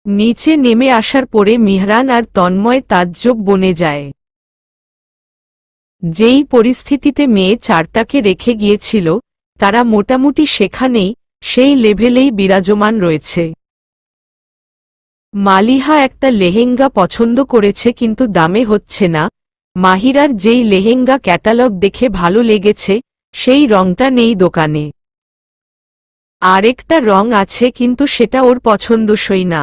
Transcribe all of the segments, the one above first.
নিচে নেমে আসার পরে মিহরান আর তন্ময় তাজ্জব বনে যায়। যেই পরিস্থিতিতে মেয়ে চারটাকে রেখে গিয়েছিল তারা মোটামুটি সেখানেই, সেই লেভেলেই বিরাজমান রয়েছে। মালিহা একটা লেহেঙ্গা পছন্দ করেছে কিন্তু দামে হচ্ছে না। মাহিরার যেই লেহেঙ্গা ক্যাটালগ দেখে ভালো লেগেছে সেই রংটা নেই দোকানে। আরেকটা রং আছে কিন্তু সেটা ওর পছন্দসই না।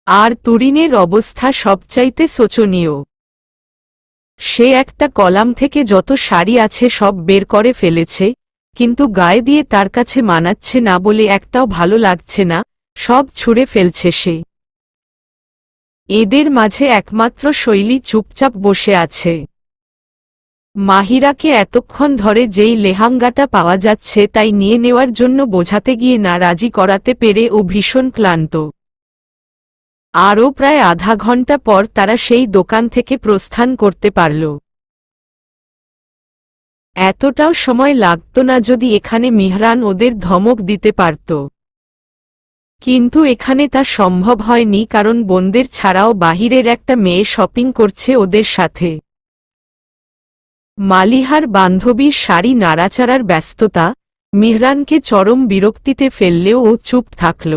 আর তুরিনের অবস্থা সবচাইতে শোচনীয়। সে একটা কলাম থেকে যত শাড়ি আছে সব বের করে ফেলেছে, কিন্তু গায়ে দিয়ে তার কাছে মানাচ্ছে না বলে একটাও ভালো লাগছে না, সব ছুঁড়ে ফেলছে সে। এদের মাঝে একমাত্র শৈলী চুপচাপ বসে আছে। মাহিরাকে এতক্ষণ ধরে যেই লেহেঙ্গাটা পাওয়া যাচ্ছে তাই নিয়ে নেওয়ার জন্য বোঝাতে গিয়ে না রাজি করাতে পেরে ও ভীষণ ক্লান্ত। আরও প্রায় আধা ঘন্টা পর তারা সেই দোকান থেকে প্রস্থান করতে পারল। এতটাও সময় লাগত না যদি এখানে মিহরান ওদের ধমক দিতে পারত, কিন্তু এখানে তা সম্ভব হয়নি কারণ বোনদের ছাড়াও বাহিরের একটা মেয়ে শপিং করছে ওদের সাথে। মালিহার বান্ধবীর শাড়ি নাড়াচাড়ার ব্যস্ততা মিহরানকে চরম বিরক্তিতে ফেললেও ও চুপ থাকল।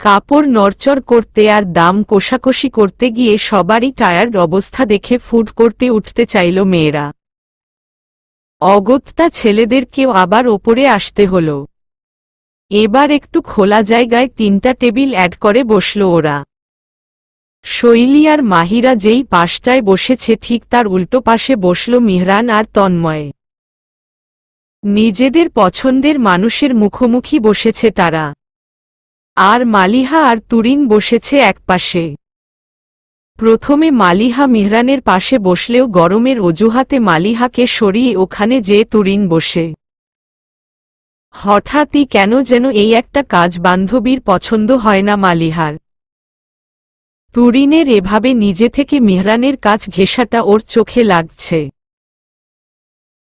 কাপড় নড়চড় করতে আর দাম কোষাকষি করতে গিয়ে সবারই টায়ার্ড অবস্থা দেখে ফুড কোর্টে উঠতে চাইল মেয়েরা। অগত্যা ছেলেদেরকেও আবার ওপরে আসতে হল। এবার একটু খোলা জায়গায় 3টা টেবিল অ্যাড করে বসল ওরা। শৈলী আর মাহিরা যেই পাশটায় বসেছে ঠিক তার উল্টো পাশে বসল মিহরান আর তন্ময়। নিজেদের পছন্দের মানুষের মুখোমুখি বসেছে তারা। আর মালিহা আর তুরিন বসেছে একপাশে। প্রথমে মালিহা মিহরানের পাশে বসলেও গরমের অজুহাতে মালিহাকে সরিয়ে ওখানে যেয়ে তুরিন বসে। হঠাৎই কেন যেন এই একটা কাজ বান্ধবীর পছন্দ হয় না মালিহার। তুরিনের এভাবে নিজে থেকে মিহরানের কাজ ঘেঁষাটা ওর চোখে লাগছে।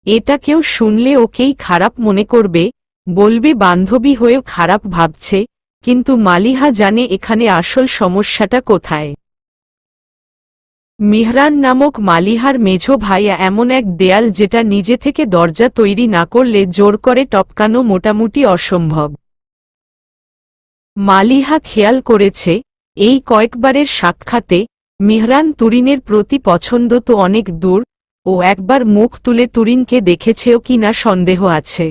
এটা কেউ শুনলে ওকেই খারাপ মনে করবে, বলবে বান্ধবী হয়েও খারাপ ভাবছে, কিন্তু মালিহা জানে এখানে আসল সমস্যাটা কোথায়। মিহরান নামক মালিহার মেঝো ভাইয়া এমন এক দেয়াল যেটা নিজে থেকে দরজা তৈরি না করলে জোর করে টপকানো মোটামুটি অসম্ভব। মালিহা খেয়াল করেছে এই কয়েকবারের সাক্ষাতে মিহরান তুরিনের প্রতি পছন্দ তো অনেক দূর, ও একবার মুখ তুলে তুরিনকে দেখেছেও কিনা সন্দেহ আছে।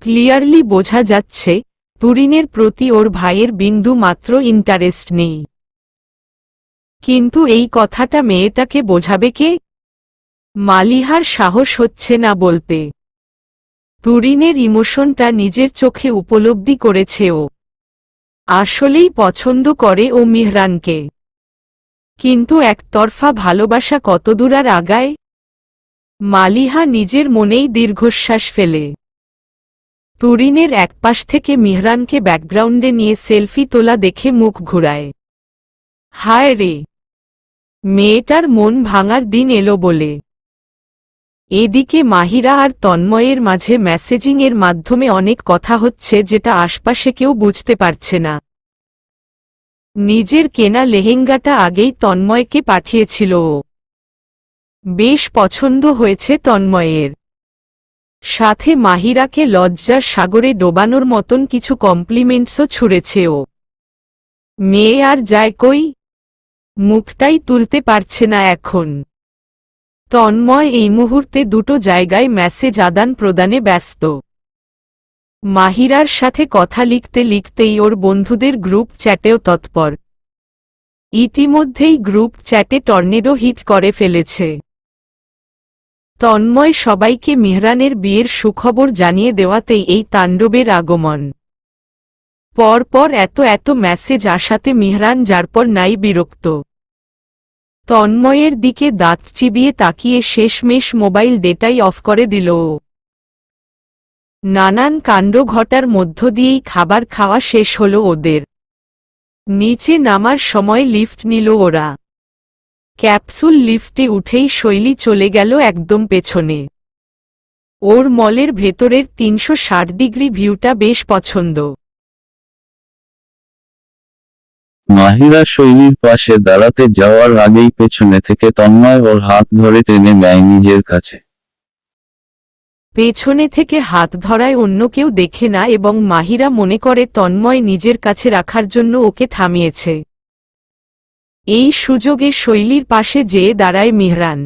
ক্লিয়ারলি বোঝা যাচ্ছে তুরিনের প্রতি ওর ভাইয়ের বিন্দু মাত্র ইন্টারেস্ট নেই। কিন্তু এই কথাটা মেয়েটাকে বোঝাবে কে? মালিহার সাহস হচ্ছে না বলতে। তুরিনের ইমোশনটা নিজের চোখে উপলব্ধি করেছে ও। আসলেই পছন্দ করে ও মিহরানকে। কিন্তু একতরফা ভালোবাসা কতদূর আর আগায়? মালিহা নিজের মনেই দীর্ঘশ্বাস ফেলে। তুরিনের একপাশ থেকে মিহরানকে ব্যাকগ্রাউন্ডে নিয়ে সেলফি তোলা দেখে মুখ ঘুরায়। হায় রে, মেয়েটার মন ভাঙার দিন এলো বলে। এদিকে মাহিরা আর তন্ময়ের মাঝে মেসেজিংয়ের মাধ্যমে অনেক কথা হচ্ছে যেটা আশপাশে কেউ বুঝতে পারছে না। নিজের কেনা লেহেঙ্গাটা আগেই তন্ময়কে পাঠিয়েছিল ও। বেশ পছন্দ হয়েছে তন্ময়ের। সাথে মাহিরাকে লজ্জার সাগরে ডোবানোর মতন কিছু কমপ্লিমেন্টসও ছুঁড়েছে ও। মেয়ে আর যায় কই? মুখটাই তুলতে পারছে না এখন। তন্ময় এই মুহূর্তে দুটো জায়গায় মেসেজ আদান প্রদানে ব্যস্ত। মাহিরার সাথে কথা লিখতে লিখতেই ওর বন্ধুদের গ্রুপ চ্যাটেও তৎপর। ইতিমধ্যেই গ্রুপ চ্যাটে টর্নেডো হিট করে ফেলেছে। তন্ময় সবাইকে মিহরানের বিয়ের সুখবর জানিয়ে দেওয়াতেই এই তাণ্ডবের আগমন। পরপর এত মেসেজ আসাতে মিহরান যারপর নাই বিরক্ত। তন্ময়ের দিকে দাঁত চিবিয়ে তাকিয়ে শেষমেশ মোবাইল ডেটাই অফ করে দিল ও। নানান কাণ্ড ঘটার মধ্য দিয়েই খাবার খাওয়া শেষ হল ওদের। নিচে নামার সময় লিফট নিল ওরা। ক্যাপসুল লিফটে উঠেই শৈলী চলে গেল একদম পেছনে। ওর মলের ভেতরের 360 ডিগ্রি ভিউটা বেশ পছন্দ। মাহিরা শৈলীর পাশে দাঁড়াতে যাওয়ার আগেই পেছনে থেকে তন্ময় ওর হাত ধরে টেনে নেয় নিজের কাছে। পেছনে থেকে হাত ধরায় অন্য কেউ দেখে না এবং মাহিরা মনে করে তন্ময় নিজের কাছে রাখার জন্য ওকে থামিয়েছে। এই সুযোগে শৈলীর পাশে যেয়ে দাঁড়ায় মিহরান।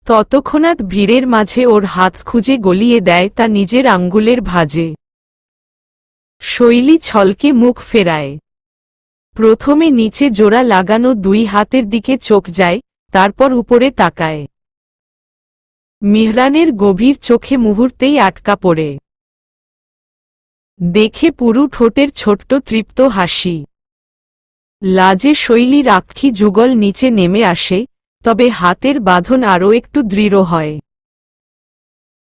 ততক্ষণাৎ ভিড়ের মাঝে ওর হাত খুঁজে গলিয়ে দেয় তা নিজের আঙ্গুলের ভাঁজে। শৈলী ছলকে মুখ ফেরায়। প্রথমে নিচে জোড়া লাগানো দুই হাতের দিকে চোখ যায়, তারপর উপরে তাকায়। মিহরানের গভীর চোখে মুহূর্তেই আটকা পড়ে। দেখে পুরু ঠোঁটের ছোট্ট তৃপ্ত হাসি। লাজে শৈলীর আক্ষি যুগল নিচে নেমে আসে, তবে হাতের বাঁধন আরও একটু দৃঢ় হয়।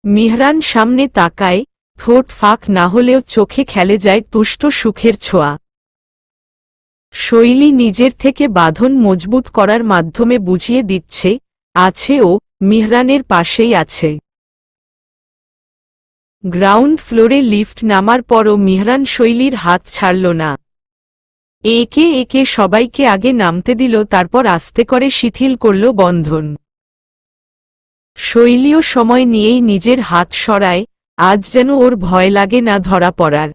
মিহরান সামনে তাকায়, ঠোঁট ফাঁক না হলেও চোখে খেলে যায় তুষ্ট সুখের ছোঁয়া। শৈলী নিজের থেকে বাঁধন মজবুত করার মাধ্যমে বুঝিয়ে দিচ্ছে, আছে ও, মিহরানের পাশেই আছে। গ্রাউন্ড ফ্লোরে লিফট নামার পরও মিহরান শৈলীর হাত ছাড়ল না। একে একে সবাইকে আগে নামতে দিল, তারপর আস্তে করে শিথিল করল বন্ধন। শৈলীও সময় নিয়েই নিজের হাত সরায়, আজ যেন ওর ভয় লাগে না ধরা পড়ার।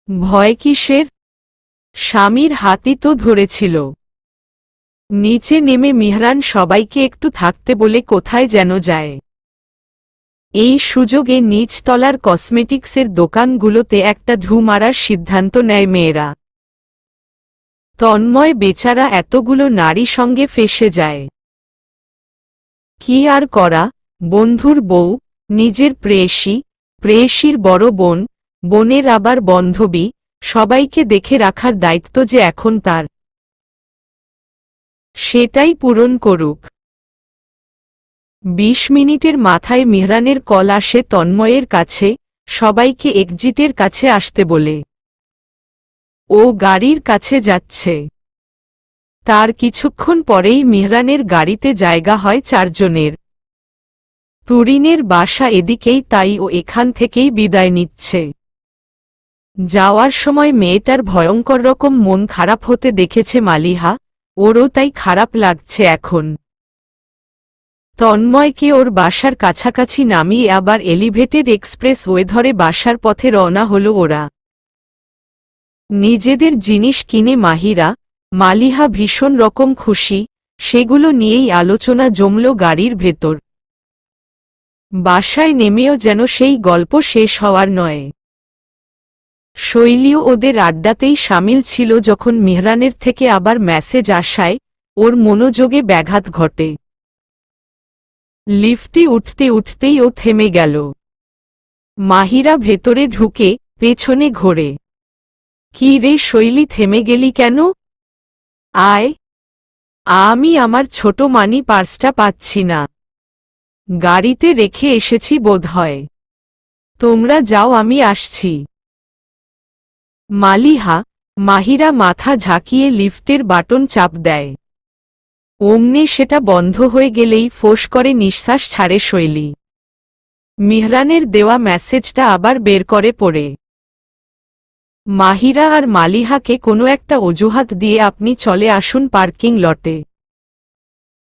ভয় কিসের? স্বামীর হাতই তো ধরেছিল। নিচে নেমে মিহরান সবাইকে একটু থাকতে বলে কোথায় যেন যায়। এই সুযোগে নিচতলার কসমেটিক্সের দোকানগুলোতে একটা ঢু মারার সিদ্ধান্ত নেয় মেয়েরা। তন্ময় বেচারা এতগুলো নারী সঙ্গে ফেঁসে যায়। কি আর করা, বন্ধুর বউ, নিজের প্রেয়সী, প্রেয়সীর বড় বোন, বোনের আবার বান্ধবী, সবাইকে দেখে রাখার দায়িত্ব যে এখন তার। সেটাই পূরণ করুক। ২০ মিনিটের মাথায় মিহরানের কল আসে তন্ময়ের কাছে, সবাইকে এক্সিটের কাছে আসতে বলে। ও গাড়ির কাছে যাচ্ছে। তার কিছুক্ষণ পরেই মিহরানের গাড়িতে জায়গা হয় ৪ জনের। তুরিনের বাসা এদিকেই, তাই ও এখান থেকেই বিদায় নিচ্ছে। যাওয়ার সময় মেয়েটার ভয়ঙ্কর রকম মন খারাপ হতে দেখেছে মালিহা, ওরও তাই খারাপ লাগছে এখন। তন্ময়কে ওর বাসার কাছাকাছি নামিয়ে আবার এলিভেটেড এক্সপ্রেস ওয়ে ধরে বাসার পথে রওনা হল ওরা। নিজেদের জিনিস কিনে মাহিরা, মালিহা ভীষণ রকম খুশি, সেগুলো নিয়েই আলোচনা জমল গাড়ির ভেতর। বাসায় নেমেও যেন সেই গল্প শেষ হওয়ার নয়। শৈলীও ওদের আড্ডাতেই সামিল ছিল যখন মিহরানের থেকে আবার মেসেজ আসায় ওর মনোযোগে ব্যাঘাত ঘটে। লিফটে উঠতে উঠতেই ও থেমে গেল। মাহিরা ভেতরে ঢুকে পেছনে ঘোরে। কি রে শৈলী, থেমে গেলি কেন? আয়। আমি আমার ছোট মানি পার্সটা পাচ্ছি না। গাড়িতে রেখে এসেছি বোধহয়। তোমরা যাও, আমি আসছি। মাহিরা মাথা ঝাঁকিয়ে লিফটের বাটন চাপ দেয়। অমনি সেটা বন্ধ হয়ে গেলেই ফোঁস করে নিঃশ্বাস ছাড়ে শৈলী। মিহরানের দেওয়া মেসেজটা আবার বের করে পড়ে। মাহিরা আর মালিহাকে কোনো একটা অজুহাত দিয়ে আপনি চলে আসুন পার্কিং লটে।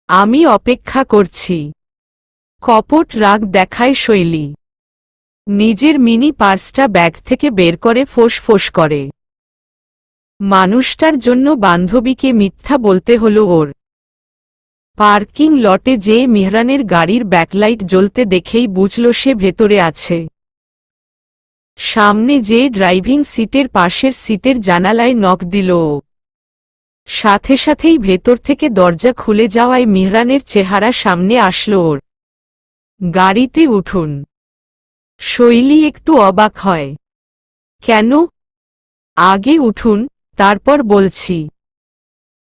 আমি অপেক্ষা করছি। কপট রাগ দেখায় শৈলী। নিজের মিনি পার্সটা ব্যাগ থেকে বের করে ফোঁস করে। মানুষটার জন্য বান্ধবীকে মিথ্যা বলতে হলো ওর। পার্কিং লটে যেয়ে মিহরানের গাড়ির ব্যাকলাইট জ্বলতে দেখেই বুঝল সে ভেতরে আছে। সামনে যেয়ে ড্রাইভিং সিটের পাশের সিটের জানালায় নক দিল ও। সাথে সাথেই ভেতর থেকে দরজা খুলে যাওয়ায় মিহরানের চেহারা সামনে আসলো ওর। গাড়িতে উঠুন। শৈলী একটু অবাক হয়। কেন? আগে উঠুন, তারপর বলছি।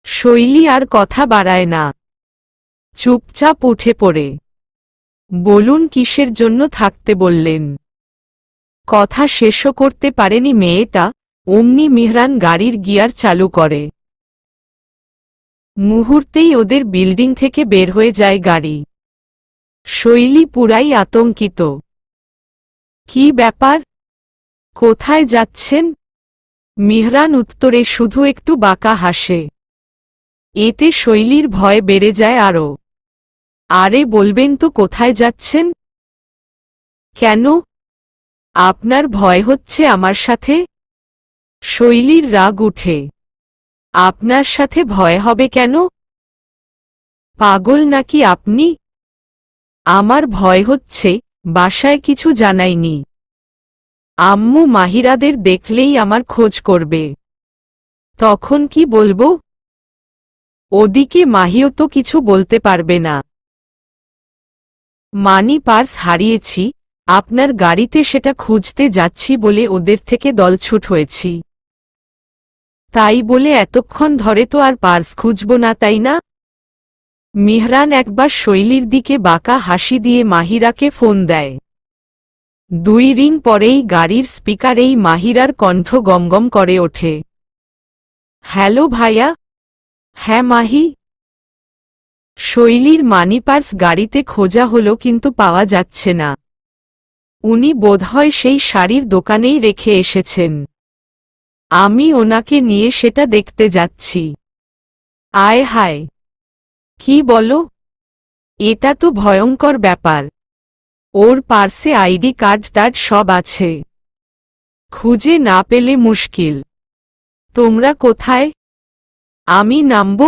শৈলী আর কথা বাড়ায় না, চুপচাপ উঠে পড়ে। বলুন কিসের জন্য থাকতে বললেন? কথা শেষও করতে পারেনি মেয়েটা, অমনি মিহরান গাড়ির গিয়ার চালু করে। মুহূর্তেই ওদের বিল্ডিং থেকে বের হয়ে যায় গাড়ি। শৈলী পুরাই আতঙ্কিত। কি ব্যাপার? কোথায় যাচ্ছেন? মিহরান উত্তরে শুধু একটু বাঁকা হাসে। এতে শৈলীর ভয় বেড়ে যায় আরও। আরে বলবেন তো কোথায় যাচ্ছেন? কেন? আপনার ভয় হচ্ছে আমার সাথে? শৈলীর রাগ উঠে। আপনার সাথে ভয় হবে কেন? পাগল নাকি আপনি? আমার ভয় হচ্ছে বাসায় কিছু জানাইনি। আম্মু মাহিরাদের দেখলেই আমার খোঁজ করবে। তখন কি বলবো? ওদিকে মাহিও তো কিছু বলতে পারবে না। মানি পার্স হারিয়েছি, আপনার গাড়িতে সেটা খুঁজতে যাচ্ছি বলে ওদের থেকে দলছুট হয়েছি। তাই বলে এতক্ষণ ধরে তো আর পার্স খুঁজব না, তাই না? মিহরান একবার শৈলীর দিকে বাঁকা হাসি দিয়ে মাহিরাকে ফোন দেয়। 2 রিং পরেই গাড়ির স্পিকারেই মাহিরার কণ্ঠ গমগম করে ওঠে। হ্যালো ভাইয়া। হ্যাঁ মাহি। শৈলীর মানিপার্স গাড়িতে খোঁজা হলো কিন্তু পাওয়া যাচ্ছে না। উনি বোধহয় সেই শাড়ির দোকানেই রেখে এসেছেন। আমি ওনাকে নিয়ে সেটা দেখতে যাচ্ছি। আয় হায়! কি বলো? এটা তো ভয়ঙ্কর ব্যাপার। ওর পার্সে আইডি কার্ড টার্ড সব আছে। খুঁজে না পেলে মুশকিল। তোমরা কোথায়? আমি নামব?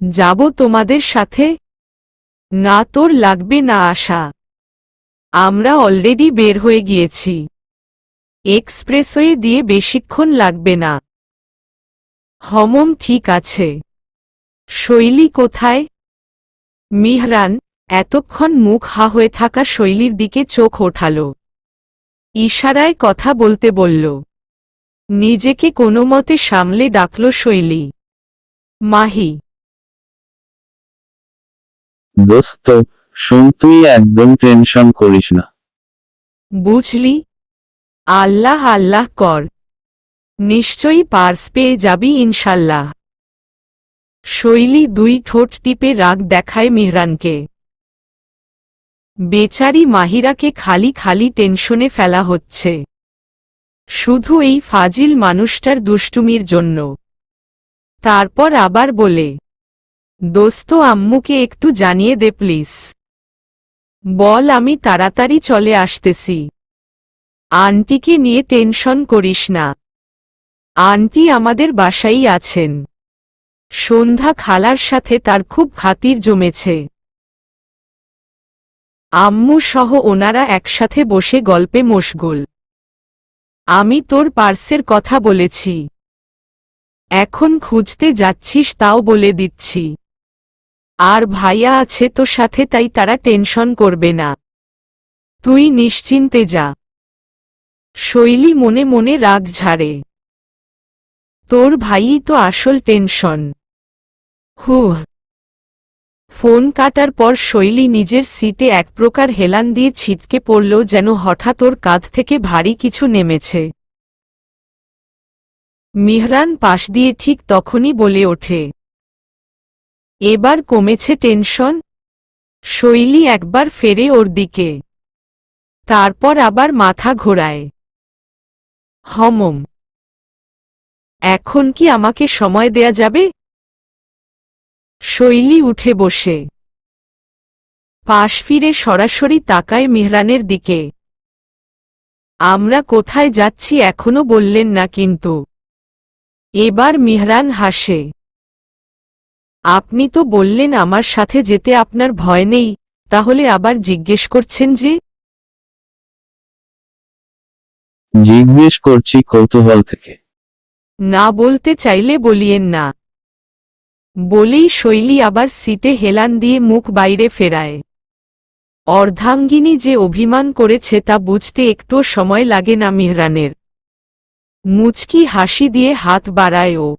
যাব তোমাদের সাথে? না, তোর লাগবে না আসা। আমরা অলরেডি বের হয়ে গিয়েছি। এক্সপ্রেসওয়ে দিয়ে বেশিক্ষণ লাগবে না। ঠিক আছে। শৈলী কোথায়? মিহরান এতক্ষণ মুখ হা হয়ে থাকা শৈলীর দিকে চোখ ওঠাল। ইশারায় কথা বলতে বলল। নিজেকে কোনোমতে সামলে ডাকল শৈলী। মাহি। দোস্ত, শোন, তুই একদম টেনশন করিস না। বুঝলি? আল্লাহ আল্লাহ কর। নিশ্চয়ই পার্স পেয়ে যাবি ইনশাল্লাহ। শৈলী 2 ঠোঁট টিপে রাগ দেখায় মিহরানকে। বেচারি মাহিরাকে খালি খালি টেনশনে ফেলা হচ্ছে, শুধু এই ফাজিল মানুষটার দুষ্টুমির জন্য। তারপর আবার বলে, দোস্ত আম্মুকে একটু জানিয়ে দে প্লিজ। বল আমি তাড়াতাড়ি চলে আসতেছি। আন্টিকে নিয়ে টেনশন করিস না। আন্টি আমাদের বাসায় আছেন। সন্ধ্যা খালার সাথে তার খুব খাতির জমেছে। আম্মু সহ ওনারা একসাথে বসে গল্পে মশগুল। আমি তোর পার্সের কথা বলেছি। এখন খুঁজতে যাচ্ছিস তাও বলে দিচ্ছি। আর ভাইয়া আছে তো সাথে, তাই তারা টেনশন করবে না। তুই নিশ্চিন্তে যা। শৈলী মনে মনে রাগ ঝাড়ে। তোর ভাইই তো আসল টেনশন। হুহ। ফোন কাটার পর শৈলী নিজের সিটে এক প্রকার হেলান দিয়ে ছিটকে পড়ল, যেন হঠাৎ ওর কাঁধ থেকে ভারী কিছু নেমেছে। মিহরান পাশ দিয়ে ঠিক তখনই বলে ওঠে, এবার কমেছে টেনশন? শৈলী একবার ফেরে ওর দিকে, তারপর আবার মাথা ঘোরায়। এখন কি আমাকে সময় দেয়া যাবে? শৈলী উঠে বসে পাশ ফিরে সরাসরি তাকায় মিহরানের দিকে। আমরা কোথায় যাচ্ছি এখনো বললেন না কিন্তু। এবার মিহরান হাসে। আপনি তো বললেন আমার সাথে যেতে আপনার ভয় নেই, তাহলে আবার জিজ্ঞেস করছেন যে? জিজ্ঞেস করছি কৌতূহল থেকে। না বলতে চাইলে বলিয়েন না। বলেই শৈলী আবার সিটে হেলান দিয়ে মুখ বাইরে ফেরায়। অর্ধাঙ্গিনী যে অভিমান করেছে তা বুঝতে একটুও সময় লাগে না মিহরানের। মুচকি হাসি দিয়ে হাত বাড়ায় ও।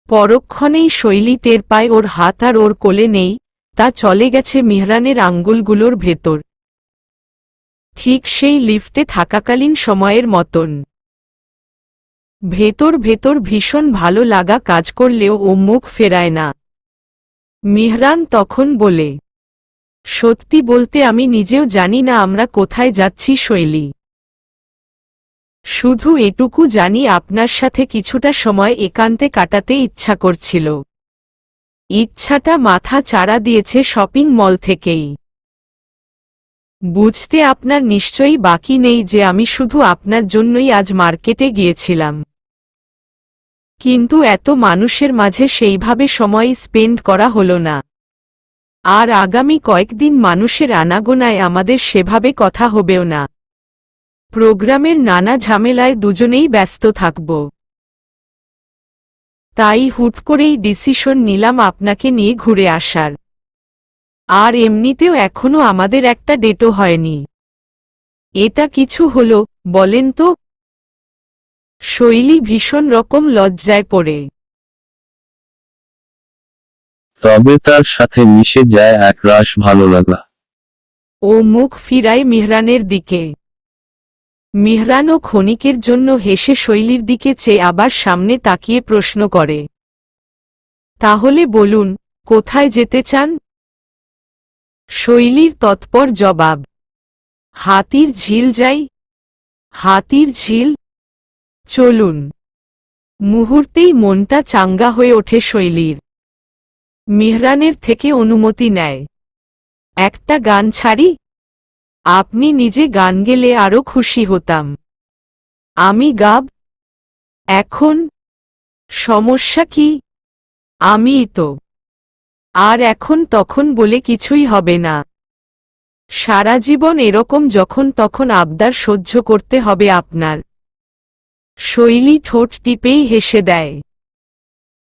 পরক্ষণেই শৈলী টের পায় ওর হাত আর ওর কোলে নেই, তা চলে গেছে মিহরানের আঙ্গুলগুলোর ভেতর। ঠিক সেই লিফটে থাকাকালীন সময়ের মতন। ভেতর ভেতর ভীষণ ভালো লাগা কাজ করলেও ও মুখ ফেরায় না। মিহরান তখন বলে, সত্যি বলতে আমি নিজেও জানি না আমরা কোথায় যাচ্ছি শৈলী। শুধু এটুকু জানি আপনার সাথে কিছুটা সময় একান্তে কাটাতে ইচ্ছা করছিল। ইচ্ছাটা মাথা চাড়া দিয়েছে শপিং মল থেকেই। বুঝতে আপনার নিশ্চয়ই বাকি নেই যে আমি শুধু আপনার জন্যই আজ মার্কেটে গিয়েছিলাম। কিন্তু এত মানুষের মাঝে সেইভাবে সময় স্পেন্ড করা হলো না। আর আগামী কয়েকদিন মানুষের আনাগোনায় আমাদের সেভাবে কথা হবেও না। প্রোগ্রামের নানা ঝামেলায় দুজনেই ব্যস্ত থাকব। তাই হুট করেই ডিসিশন নিলাম আপনাকে নিয়ে ঘুরে আসার। আর এমনিতেও এখনো আমাদের একটা ডেটও হয়নি। এটা কিছু হলো, বলেন তো? শৈলী ভীষণ রকম লজ্জায় পড়ে। তবে তার সাথে মিশে যায় একরাশ ভালো লাগা। ও মুখ ফিরায় মিহরানের দিকে। মিহরানও ক্ষণিকের জন্য হেসে শৈলীর দিকে চেয়ে আবার সামনে তাকিয়ে প্রশ্ন করে, তাহলে বলুন, কোথায় যেতে চান? শৈলীর তৎপর জবাব, হাতির ঝিল যাই। হাতির ঝিল? চলুন। মুহূর্তেই মনটা চাঙ্গা হয়ে ওঠে শৈলীর। মিহরানের থেকে অনুমতি নেয়। একটা গান ছাড়ি? আপনি নিজে গান গেলে আরো খুশি হতাম। আমি গাব? এখন? সমস্যা কি? আমিই তো। আর এখন তখন বলে কিছুই হবে না। সারা জীবন এরকম যখন তখন আবদার সহ্য করতে হবে আপনার। শৈলী ঠোঁট টিপেই হেসে দেয়।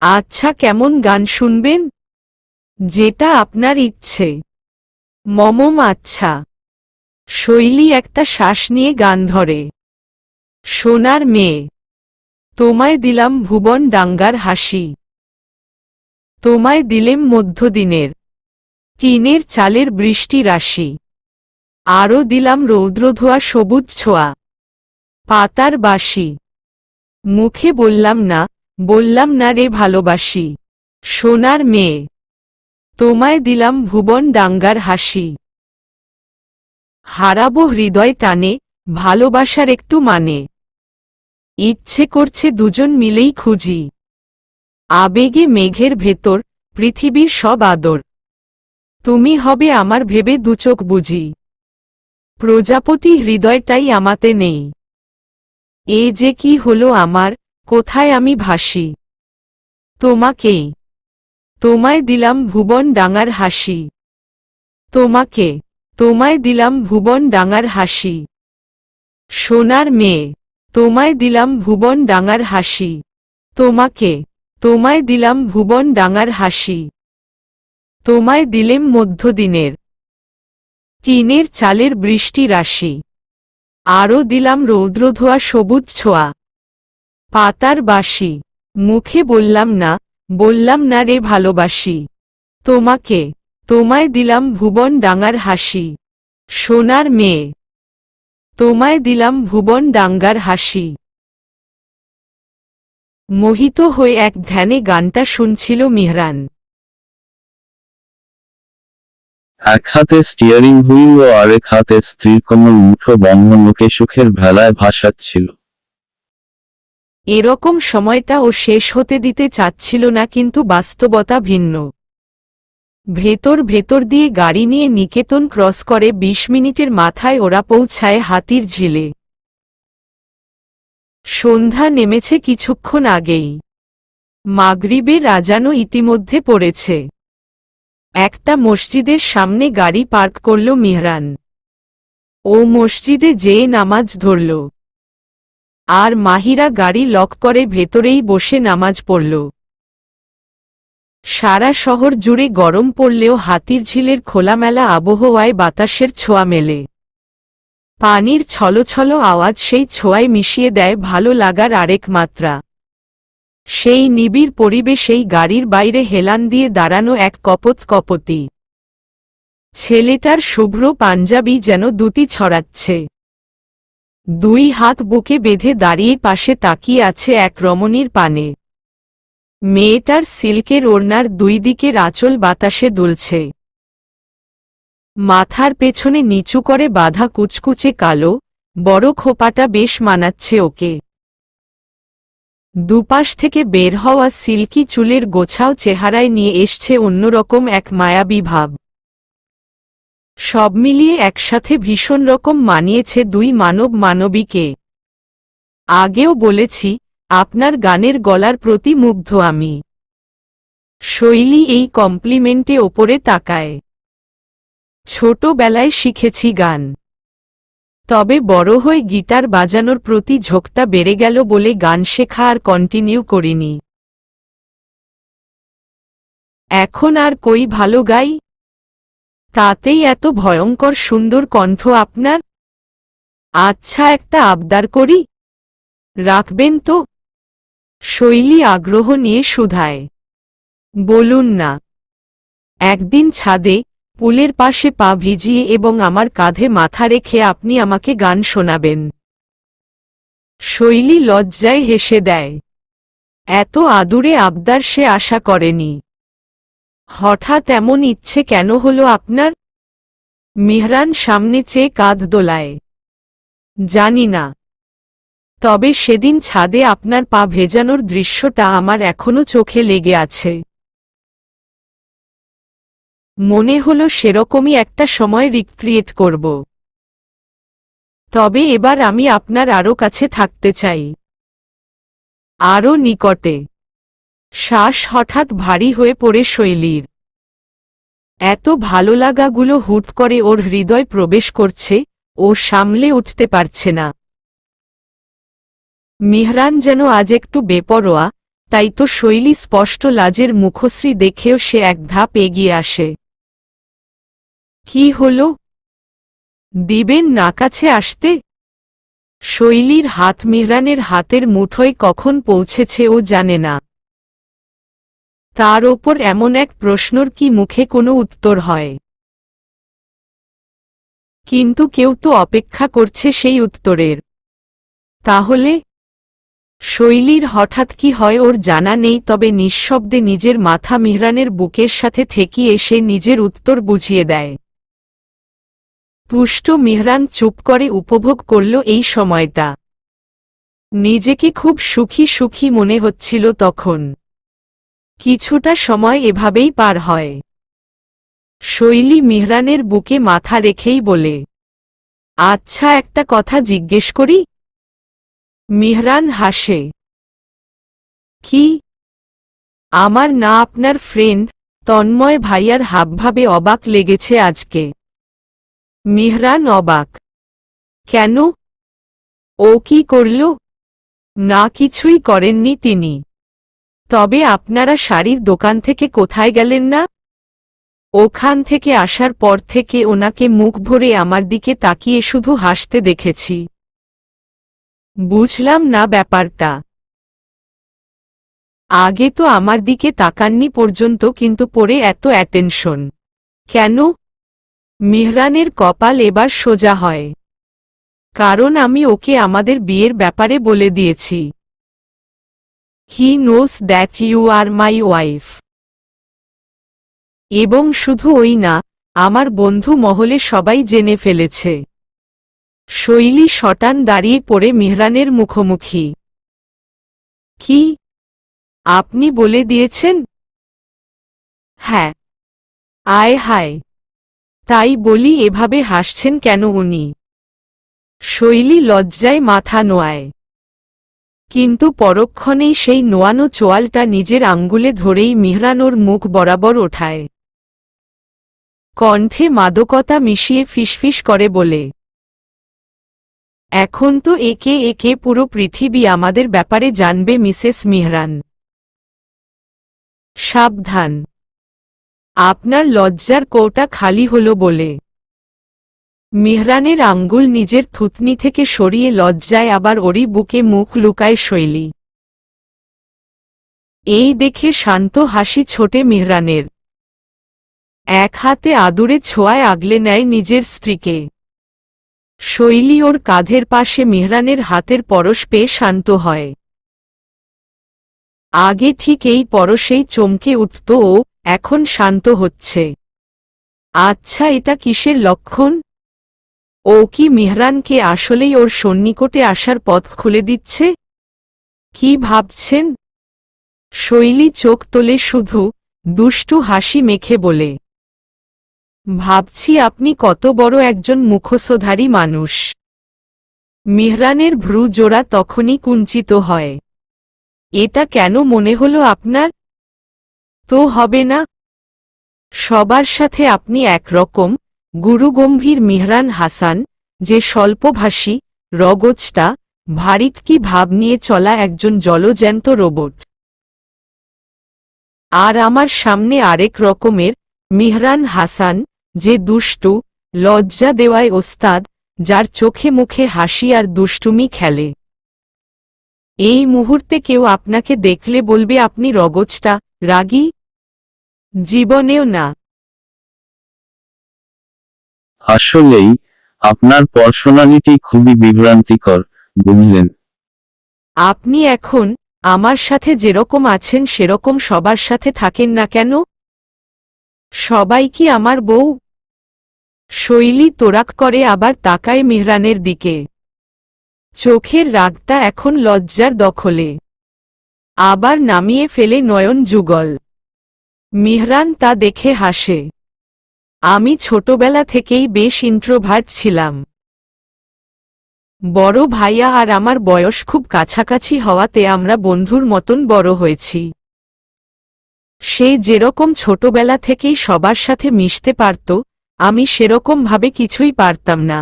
আচ্ছা, কেমন গান শুনবেন? যেটা আপনার ইচ্ছে। মমম আচ্ছা। শৈলী একটা শ্বাস নিয়ে গান ধরে। সোনার মেয়ে, তোমায় দিলাম ভুবন ডাঙ্গার হাসি। তোমায় দিলেম মধ্যদিনের টিনের চালের বৃষ্টি রাশি। আরও দিলাম রৌদ্রধোয়া সবুজ ছোঁয়া, পাতার বাঁশি। মুখে বললাম না রে ভালোবাসি। সোনার মেয়ে, তোমায় দিলাম ভুবন ডাঙ্গার হাসি। হারাবো হৃদয় টানে, ভালোবাসার একটু মানে। ইচ্ছে করছে দুজন মিলেই খুঁজি। আবেগে মেঘের ভেতর পৃথিবীর সব আদর। তুমি হবে আমার ভেবে দুচোখ বুঝি। প্রজাপতি হৃদয়টাই আমাতে নেই। এ যে কি হলো আমার, কোথায় আমি ভাসি। তোমাকেই, তোমায় দিলাম ভুবন ডাঙার হাসি। তোমায় দিলাম ভুবন ডাঙার হাসি। সোনার মেয়ে, তোমায় দিলাম ভুবন ডাঙার হাসি। তোমায় দিলাম ভুবন ডাঙার হাসি। তোমায় দিলেম মধ্যদিনের টিনের চালের বৃষ্টি রাশি। আরও দিলাম রৌদ্রধোয়া সবুজ ছোঁয়া, পাতার বাঁশি। মুখে বললাম না রে ভালোবাসি। তোমায় দিলাম ভুবন ডাঙার হাসি। সোনার মেয়ে, তোমায় দিলাম ভুবন ডাঙ্গার হাসি। মোহিত হয়ে এক ধ্যানে গানটা শুনছিল মিহরান। এক হাতে স্টিয়ারিং হুইল ও আরেক হাতে স্ত্রীর কোমল মুঠো বন্ধন ওকে সুখের ভেলায় ভাসাচ্ছিল। এরকম সময়টা ও শেষ হতে দিতে চাচ্ছিল না, কিন্তু বাস্তবতা ভিন্ন। ভেতর দিয়ে গাড়ি নিয়ে নিকেতন ক্রস করে ২০ মিনিটের মাথায় ওরা পৌঁছায় হাতির ঝিলে। সন্ধ্যা নেমেছে কিছুক্ষণ আগেই। মাগরিবের আজানও ইতিমধ্যে পড়েছে। একটা মসজিদের সামনে গাড়ি পার্ক করল মিহরান। ও মসজিদে যেয়ে নামাজ ধরল। আর মাহিরা গাড়ি লক করে ভেতরেই বসে নামাজ পড়ল। সারা শহর জুড়ে গরম পড়লেও হাতির ঝিলের খোলামেলা আবহাওয়ায় বাতাসের ছোঁয়া মেলে। পানির ছলছল আওয়াজ সেই ছোঁয়ায় মিশিয়ে দেয় ভালো লাগার আরেক মাত্রা। সেই নিবিড় পরিবেশেই গাড়ির বাইরে হেলান দিয়ে দাঁড়ানো এক কপোতী ছেলেটার শুভ্র পাঞ্জাবি যেন দ্যুতি ছড়াচ্ছে। দুই হাত বুকে বেঁধে দাঁড়িয়ে পাশে তাকিয়ে আছে এক রমণীর পানে। মেয়েটার সিল্কের ওড়নার দুই দিকের আঁচল বাতাসে দুলছে। মাথার পেছনে নিচু করে বাঁধা কুচকুচে কালো বড় খোপাটা বেশ মানাচ্ছে ওকে। দুপাশ থেকে বের হওয়া সিল্কি চুলের গোছাও চেহারায় নিয়ে এসছে অন্যরকম এক মায়াবী ভাব। সব মিলিয়ে একসাথে ভীষণ রকম মানিয়েছে দুই মানব মানবীকে। আগেও বলেছি, আপনার গানের গলার প্রতি মুগ্ধ আমি। শৈলী এই কমপ্লিমেন্টে ওপরে তাকায়। ছোটবেলায় শিখেছি গান, তবে বড় হয়ে গিটার বাজানোর প্রতি ঝোঁকটা বেড়ে গেল বলে গান শেখা আর কন্টিনিউ করিনি। এখন আর কই ভালো গাই, তাতেই এত ভয়ঙ্কর সুন্দর কণ্ঠ আপনার। আচ্ছা, একটা আবদার করি, রাখবেন তো? শৈলী আগ্রহ নিয়ে শুধায়। বলুন না। একদিন ছাদে পুলের পাশে পা ভিজিয়ে এবং আমার কাঁধে মাথা রেখে আপনি আমাকে গান শোনাবেন। শৈলী লজ্জায় হেসে দেয়। এত আদুরে আবদার সে আশা করেনি। হঠাৎ এমন ইচ্ছে কেন হলো আপনার? মিহরান সামনে চেয়ে কাঁধ দোলায়। জানি না, তবে সেদিন ছাদে আপনার পা ভেজানোর দৃশ্যটা আমার এখনো চোখে লেগে আছে। মনে হলো সেরকমই একটা সময় রিক্রিয়েট করব। তবে এবার আমি আপনার আরও কাছে থাকতে চাই, আরও নিকটে। শ্বাস হঠাৎ ভারী হয়ে পড়ে শৈলীর। এত ভালো লাগাগুলো হুট করে ওর হৃদয় প্রবেশ করছে, ও সামলে উঠতে পারছে না। মিহরান যেন আজ একটু বেপরোয়া, তাই তো শৈলী স্পষ্ট লাজের মুখশ্রী দেখেও সে এক ধাপ এগিয়ে আসে। কি হল? দিবেন না কাছে আসতে? শৈলীর হাত মিহরানের হাতের মুঠোয় কখন পৌঁছেছে ও জানে না। তার ওপর এমন এক প্রশ্নর কি মুখে কোনো উত্তর হয়? কিন্তু কেউ তো অপেক্ষা করছে সেই উত্তরের। তাহলে শৈলীর হঠাৎ কি হয় ওর জানা নেই, তবে নিঃশব্দে নিজের মাথা মিহরানের বুকের সাথে ঠেকিয়ে সে নিজের উত্তর বুঝিয়ে দেয়। পুষ্ট মিহরান চুপ করে উপভোগ করল এই সময়টা। নিজেকে খুব সুখী সুখী মনে হচ্ছিল তখন। কিছুটা সময় এভাবেই পার হয়। শৈলী মিহরানের বুকে মাথা রেখেই বলে, আচ্ছা, একটা কথা জিজ্ঞেস করি? মিহরান হাসে। কি? আমার না আপনার ফ্রেন্ড তন্ময় ভাইয়ার হাবভাবে অবাক লেগেছে আজকে। মিহরান অবাক। কেন? ও কি করল? না, কিছুই করেননি তিনি। তবে আপনারা শাড়ির দোকান থেকে কোথায় গেলেন না? ওখান থেকে আসার পর থেকে ওনাকে মুখ ভরে আমার দিকে তাকিয়ে শুধু হাসতে দেখেছি। বুঝলাম না ব্যাপারটা। আগে তো আমার দিকে তাকাননি পর্যন্ত, কিন্তু পরে এত অ্যাটেনশন কেন? মিহরানের কপাল এবার সোজা হয়। কারণ আমি ওকে আমাদের বিয়ের ব্যাপারে বলে দিয়েছি। He knows that you are my wife. এবং শুধু ওই না, আমার বন্ধু মহলে সবাই জেনে ফেলেছে। শৈলী শটান দাঁড়িয়ে পড়ে মিহরানের মুখোমুখি। কি? আপনি বলে দিয়েছেন? হ্যাঁ। আয় হায়, তাই বলি এভাবে হাসছেন কেন উনি? শৈলী লজ্জায় মাথা নোয়ায়, কিন্তু পরক্ষণেই সেই নোয়ানো চোয়ালটা নিজের আঙ্গুলে ধরেই মিহরান ওর মুখ বরাবর ওঠায়। কণ্ঠে মাদকতা মিশিয়ে ফিসফিস করে বলে, এখন তো একে একে পুরো পৃথিবী আমাদের ব্যাপারে জানবে মিসেস মিহরান। সাবধান, আপনার লজ্জার কৌটা খালি হলো বলে। মিহরানের আঙ্গুল নিজের থুতনি থেকে সরিয়ে লজ্জায় আবার ওরই বুকে মুখ লুকায় শৈলী। এই দেখে শান্ত হাসি ছোটে মিহরানের। এক হাতে আদুরে ছোঁয়ায় আগলে নেয় নিজের স্ত্রীকে। শৈলী ওর কাঁধের পাশে মিহরানের হাতের পরশ পেয়ে শান্ত হয়। আগে ঠিক এই পরশেই চমকে উঠত ও, এখন শান্ত হচ্ছে। আচ্ছা, এটা কিসের লক্ষণ? ও কি মেহরানকে আসলেই ওর সন্নিকটে আসার পথ খুলে দিচ্ছে? কি ভাবছেন? শৈলী চোখ তোলে শুধু, দুষ্টু হাসি মেখে বলে, ভাবছি আপনি কত বড় একজন মুখোশধারী মানুষ। মেহরানের ভ্রু জোড়া তখনই কুঞ্চিত হয়। এটা কেন মনে হলো আপনার? তো হবে না। সবার সাথে আপনি একরকম, গুরুগম্ভীর মেহরান হাসান, যে স্বল্পভাষী, রগচটা, ভারিক্কি ভাব নিয়ে চলা একজন জলজ্যান্ত রোবট। আর আমার সামনে আরেক রকমের, মেহরান হাসান, যে দুষ্টু, লজ্জা দেওয়ায় ওস্তাদ, যার চোখে মুখে হাসি আর দুষ্টুমি খেলে। এই মুহূর্তে কেউ আপনাকে দেখলে বলবে আপনি রগচটা, রাগী? জীবনেও না। আসলেই, আপনার পার্সোনালিটি খুবই বিভ্রান্তিকর, বুঝলেন? আপনি এখন, আমার সাথে যেরকম আছেন সেরকম সবার সাথে থাকেন না কেন? সবাই কি আমার বউ? শৈলী তোরাক করে আবার তাকায় মেহরানের দিকে। চোখের রাগটা এখন লজ্জার দখলে। আবার নামিয়ে ফেলে নয়ন যুগল। মেহরান তা দেখে হাসে। আমি ছোটবেলা থেকেই বেশ ইন্ট্রোভার্ট ছিলাম। বড় ভাইয়া আর আমার বয়স খুব কাছাকাছি হওয়াতে আমরা বন্ধুর মতন বড় হয়েছি। সে যেরকম ছোটবেলা থেকেই সবার সাথে মিশতে পারত, আমি সেরকম ভাবে কিছুই পারতাম না।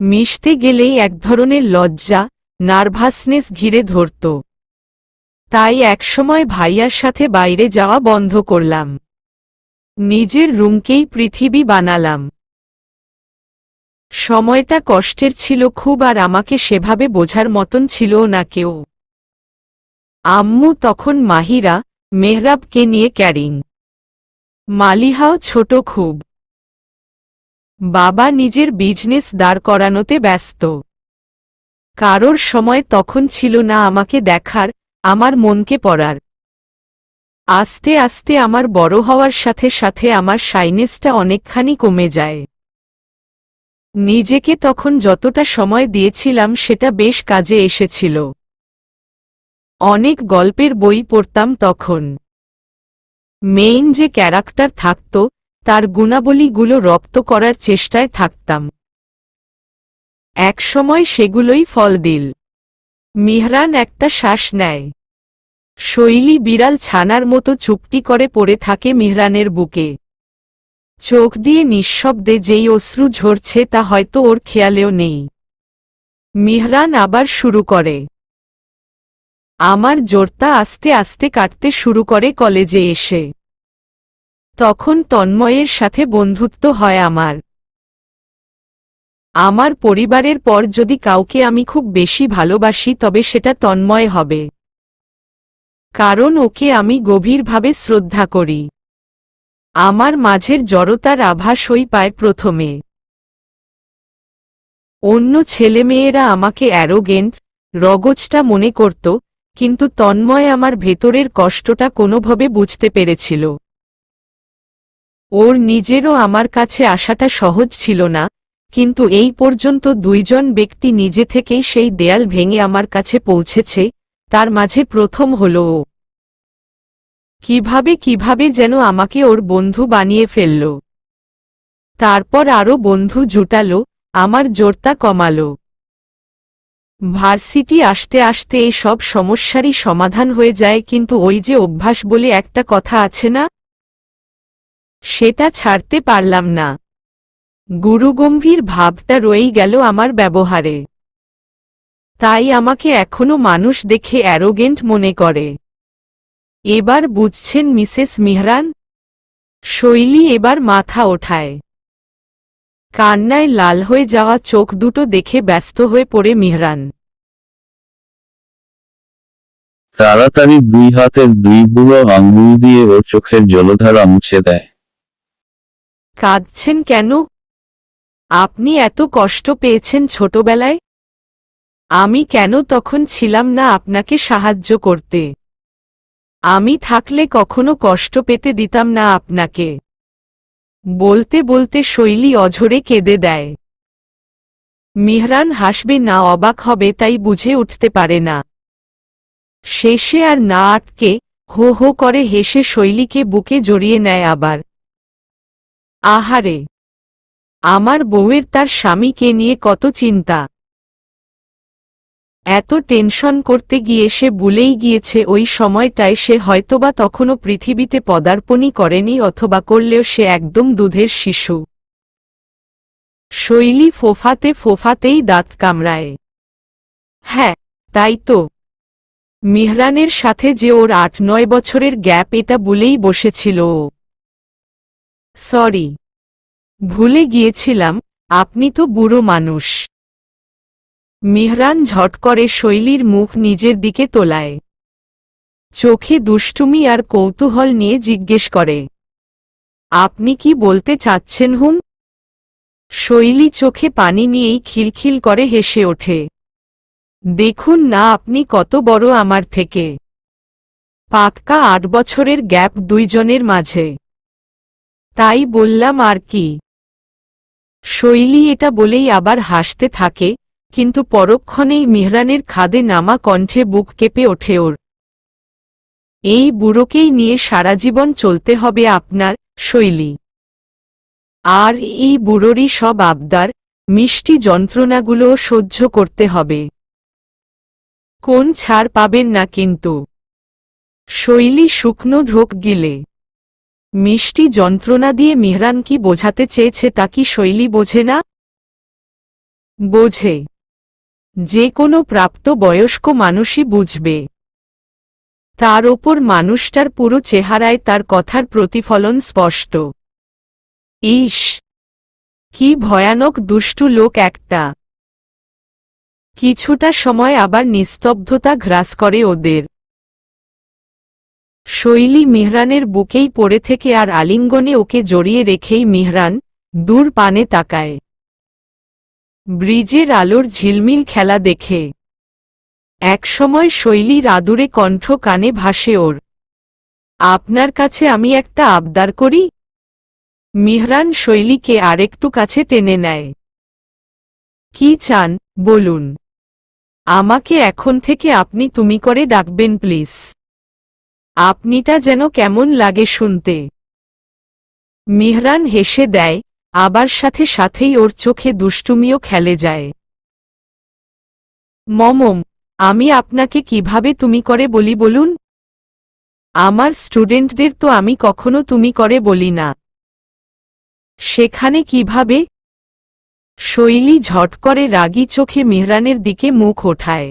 মিশতে গেলেই এক ধরনের লজ্জা, নার্ভাসনেস ঘিরে ধরত। তাই একসময় ভাইয়ার সাথে বাইরে যাওয়া বন্ধ করলাম। নিজের রুমকেই পৃথিবী বানালাম। সময়টা কষ্টের ছিল খুব, আর আমাকে সেভাবে বোঝার মতন ছিলও না কেউ। আম্মু তখন মাহিরা, মেহরাবকে নিয়ে ক্যারিং। মালিহাও ছোট খুব। বাবা নিজের বিজনেস দাঁড় করানোতে ব্যস্ত। কারোর সময় তখন ছিল না আমাকে দেখার, আমার মনকে পড়ার। আস্তে আস্তে আমার বড় হওয়ার সাথে সাথে আমার শাইনেসটা অনেকখানি কমে যায়। নিজেকে তখন যতটা সময় দিয়েছিলাম সেটা বেশ কাজে এসেছিল। অনেক গল্পের বই পড়তাম তখন। মেইন যে ক্যারেক্টার থাকত, তার গুণাবলীগুলো রপ্ত করার চেষ্টায় থাকতাম। একসময় সেগুলোই ফল দিল। মেহরান একটা শ্বাস নেয়। শৈলী বিড়াল ছানার মতো চুপটি করে পড়ে থাকে মেহরানের বুকে। চোখ দিয়ে নিঃশব্দে যেই অশ্রু ঝরছে তা হয়তো ওর খেয়ালেও নেই। মেহরান আবার শুরু করে। আমার জোরটা আস্তে আস্তে কাটতে শুরু করে কলেজে এসে। তখন তন্ময়ের সাথে বন্ধুত্ব হয় আমার। আমার পরিবারের পর যদি কাউকে আমি খুব বেশি ভালোবাসি তবে সেটা তন্ময় হবে। কারণ ওকে আমি গভীরভাবে শ্রদ্ধা করি। আমার মাঝের জড়তার আভাস ওই পায় প্রথমে। অন্য ছেলেমেয়েরা আমাকে অ্যারোগেন্ট, রগচটা মনে করত, কিন্তু তন্ময় আমার ভেতরের কষ্টটা কোনোভাবে বুঝতে পেরেছিল। ওর নিজেরও আমার কাছে আসাটা সহজ ছিল না, কিন্তু এই পর্যন্ত দুইজন ব্যক্তি নিজে থেকেই সেই দেয়াল ভেঙে আমার কাছে পৌঁছেছে, তার মাঝে প্রথম হল ও। কিভাবে যেন আমাকে ওর বন্ধু বানিয়ে ফেলল। তারপর আরও বন্ধু জুটালো, আমার জোরতা কমালো। ভার্সিটি আসতে আসতে এই সব সমস্যারই সমাধান হয়ে যায়, কিন্তু ওই যে অভ্যাস বলে একটা কথা আছে না, সেটা ছাড়তে পারলাম না। গুরুগম্ভীর ভাবটা রয়েই গেল আমার ব্যবহারে। তাই আমাকে এখনো মানুষ দেখে অ্যারোগেন্ট মনে করে। এবার বুঝছেন মিসেস মেহরান? শৈলী এবার মাথা ওঠায়। কান্নায় লাল হয়ে যাওয়া চোখ দুটো দেখে ব্যস্ত হয়ে পড়ে মেহরান। তাড়াতাড়ি দুই হাতের দুই বুড়ো আঙ্গুল দিয়ে ওর চোখের জলধারা মুছে দেয়। কাঁদছেন কেন? আপনি এত কষ্ট পেয়েছেন ছোটবেলায়? আমি কেন তখন ছিলাম না আপনাকে সাহায্য করতে? আমি থাকলে কখনো কষ্ট পেতে দিতাম না আপনাকে। বলতে বলতে শৈলী অঝরে কেঁদে দেয়। মিহরান হাসবে না অবাক হবে তাই বুঝে উঠতে পারে না। শেষে আর না আটকে হো হো করে হেসে শৈলীকে বুকে জড়িয়ে নেয় আবার। আহারে, আমার বউয়ের তার স্বামীকে নিয়ে কত চিন্তা। এত টেনশন করতে গিয়ে সে ভুলেই গিয়েছে ওই সময়টায় সে হয়তোবা তখনও পৃথিবীতে পদার্পণই করেনি, অথবা করলেও সে একদম দুধের শিশু। শৈলী ফোফাতে ফোফাতেই দাঁত কামড়ায়। হ্যাঁ, তাই তো। মিহরানের সাথে যে ওর ৮-৯ বছরের গ্যাপ এটা ভুলেই বসেছিল ও। সরি, ভুলে গিয়েছিলাম, আপনি তো বুড়ো মানুষ। মিহরান ঝট করে শৈলীর মুখ নিজের দিকে তোলায়। চোখে দুষ্টুমি আর কৌতূহল নিয়ে জিজ্ঞেস করে, আপনি কি বলতে চাচ্ছেন হুম? শৈলী চোখে পানি নিয়েই খিলখিল করে হেসে ওঠে। দেখুন না আপনি কত বড় আমার থেকে। পাক্কা ৮ বছরের গ্যাপ দুইজনের মাঝে। তাই বললাম আর কি। শৈলী এটা বলেই আবার হাসতে থাকে, কিন্তু পরক্ষণেই মিহরানের খাদে নামা কণ্ঠে বুক কেঁপে ওঠে ওর। এই বুড়োকেই নিয়ে সারা জীবন চলতে হবে আপনার, শৈলী। আর এই বুড়োরই সব আবদার, মিষ্টি যন্ত্রণাগুলোও সহ্য করতে হবে। কোন ছাড় পাবেন না কিন্তু। শৈলী শুকনো ঢোক গিলে। মিষ্টি যন্ত্রণা দিয়ে মিহরান কি বোঝাতে চেয়েছে তা কি শৈলী বোঝে না? বোঝে। যে কোনো প্রাপ্ত বয়স্ক মানুষই বুঝবে। তার ওপর মানুষটার পুরো চেহারায় তার কথার প্রতিফলন স্পষ্ট। ইস, কি ভয়ানক দুষ্টু লোক একটা। কিছুটা সময় আবার নিস্তব্ধতা গ্রাস করে ওদের। শৈলী মিহরানের বুকেই পড়ে থেকে আর আলিঙ্গনে ওকে জড়িয়ে রেখেই মিহরান দূর পানে তাকায়। ব্রিজের আলোর ঝিলমিল খেলা দেখে একসময় শৈলীর আদুরে কণ্ঠ কানে ভাসে ওর। আপনার কাছে আমি একটা আবদার করি? মিহরান শৈলীকে আরেকটু কাছে টেনে নেয়। কি চান, বলুন। আমাকে এখন থেকে আপনি তুমি করে ডাকবেন প্লিজ। আপনিটা যেন কেমন লাগে শুনতে। মিহরান হেসে দেয়, আবার সাথে সাথেই ওর চোখে দুষ্টুমিও খেলে যায়। মমম, আমি আপনাকে কিভাবে তুমি করে বলি বলুন? আমার স্টুডেন্টদের তো আমি কখনো তুমি করে বলি না। সেখানে কিভাবে? শৈলী ঝট করে রাগী চোখে মিহরানের দিকে মুখ ওঠায়।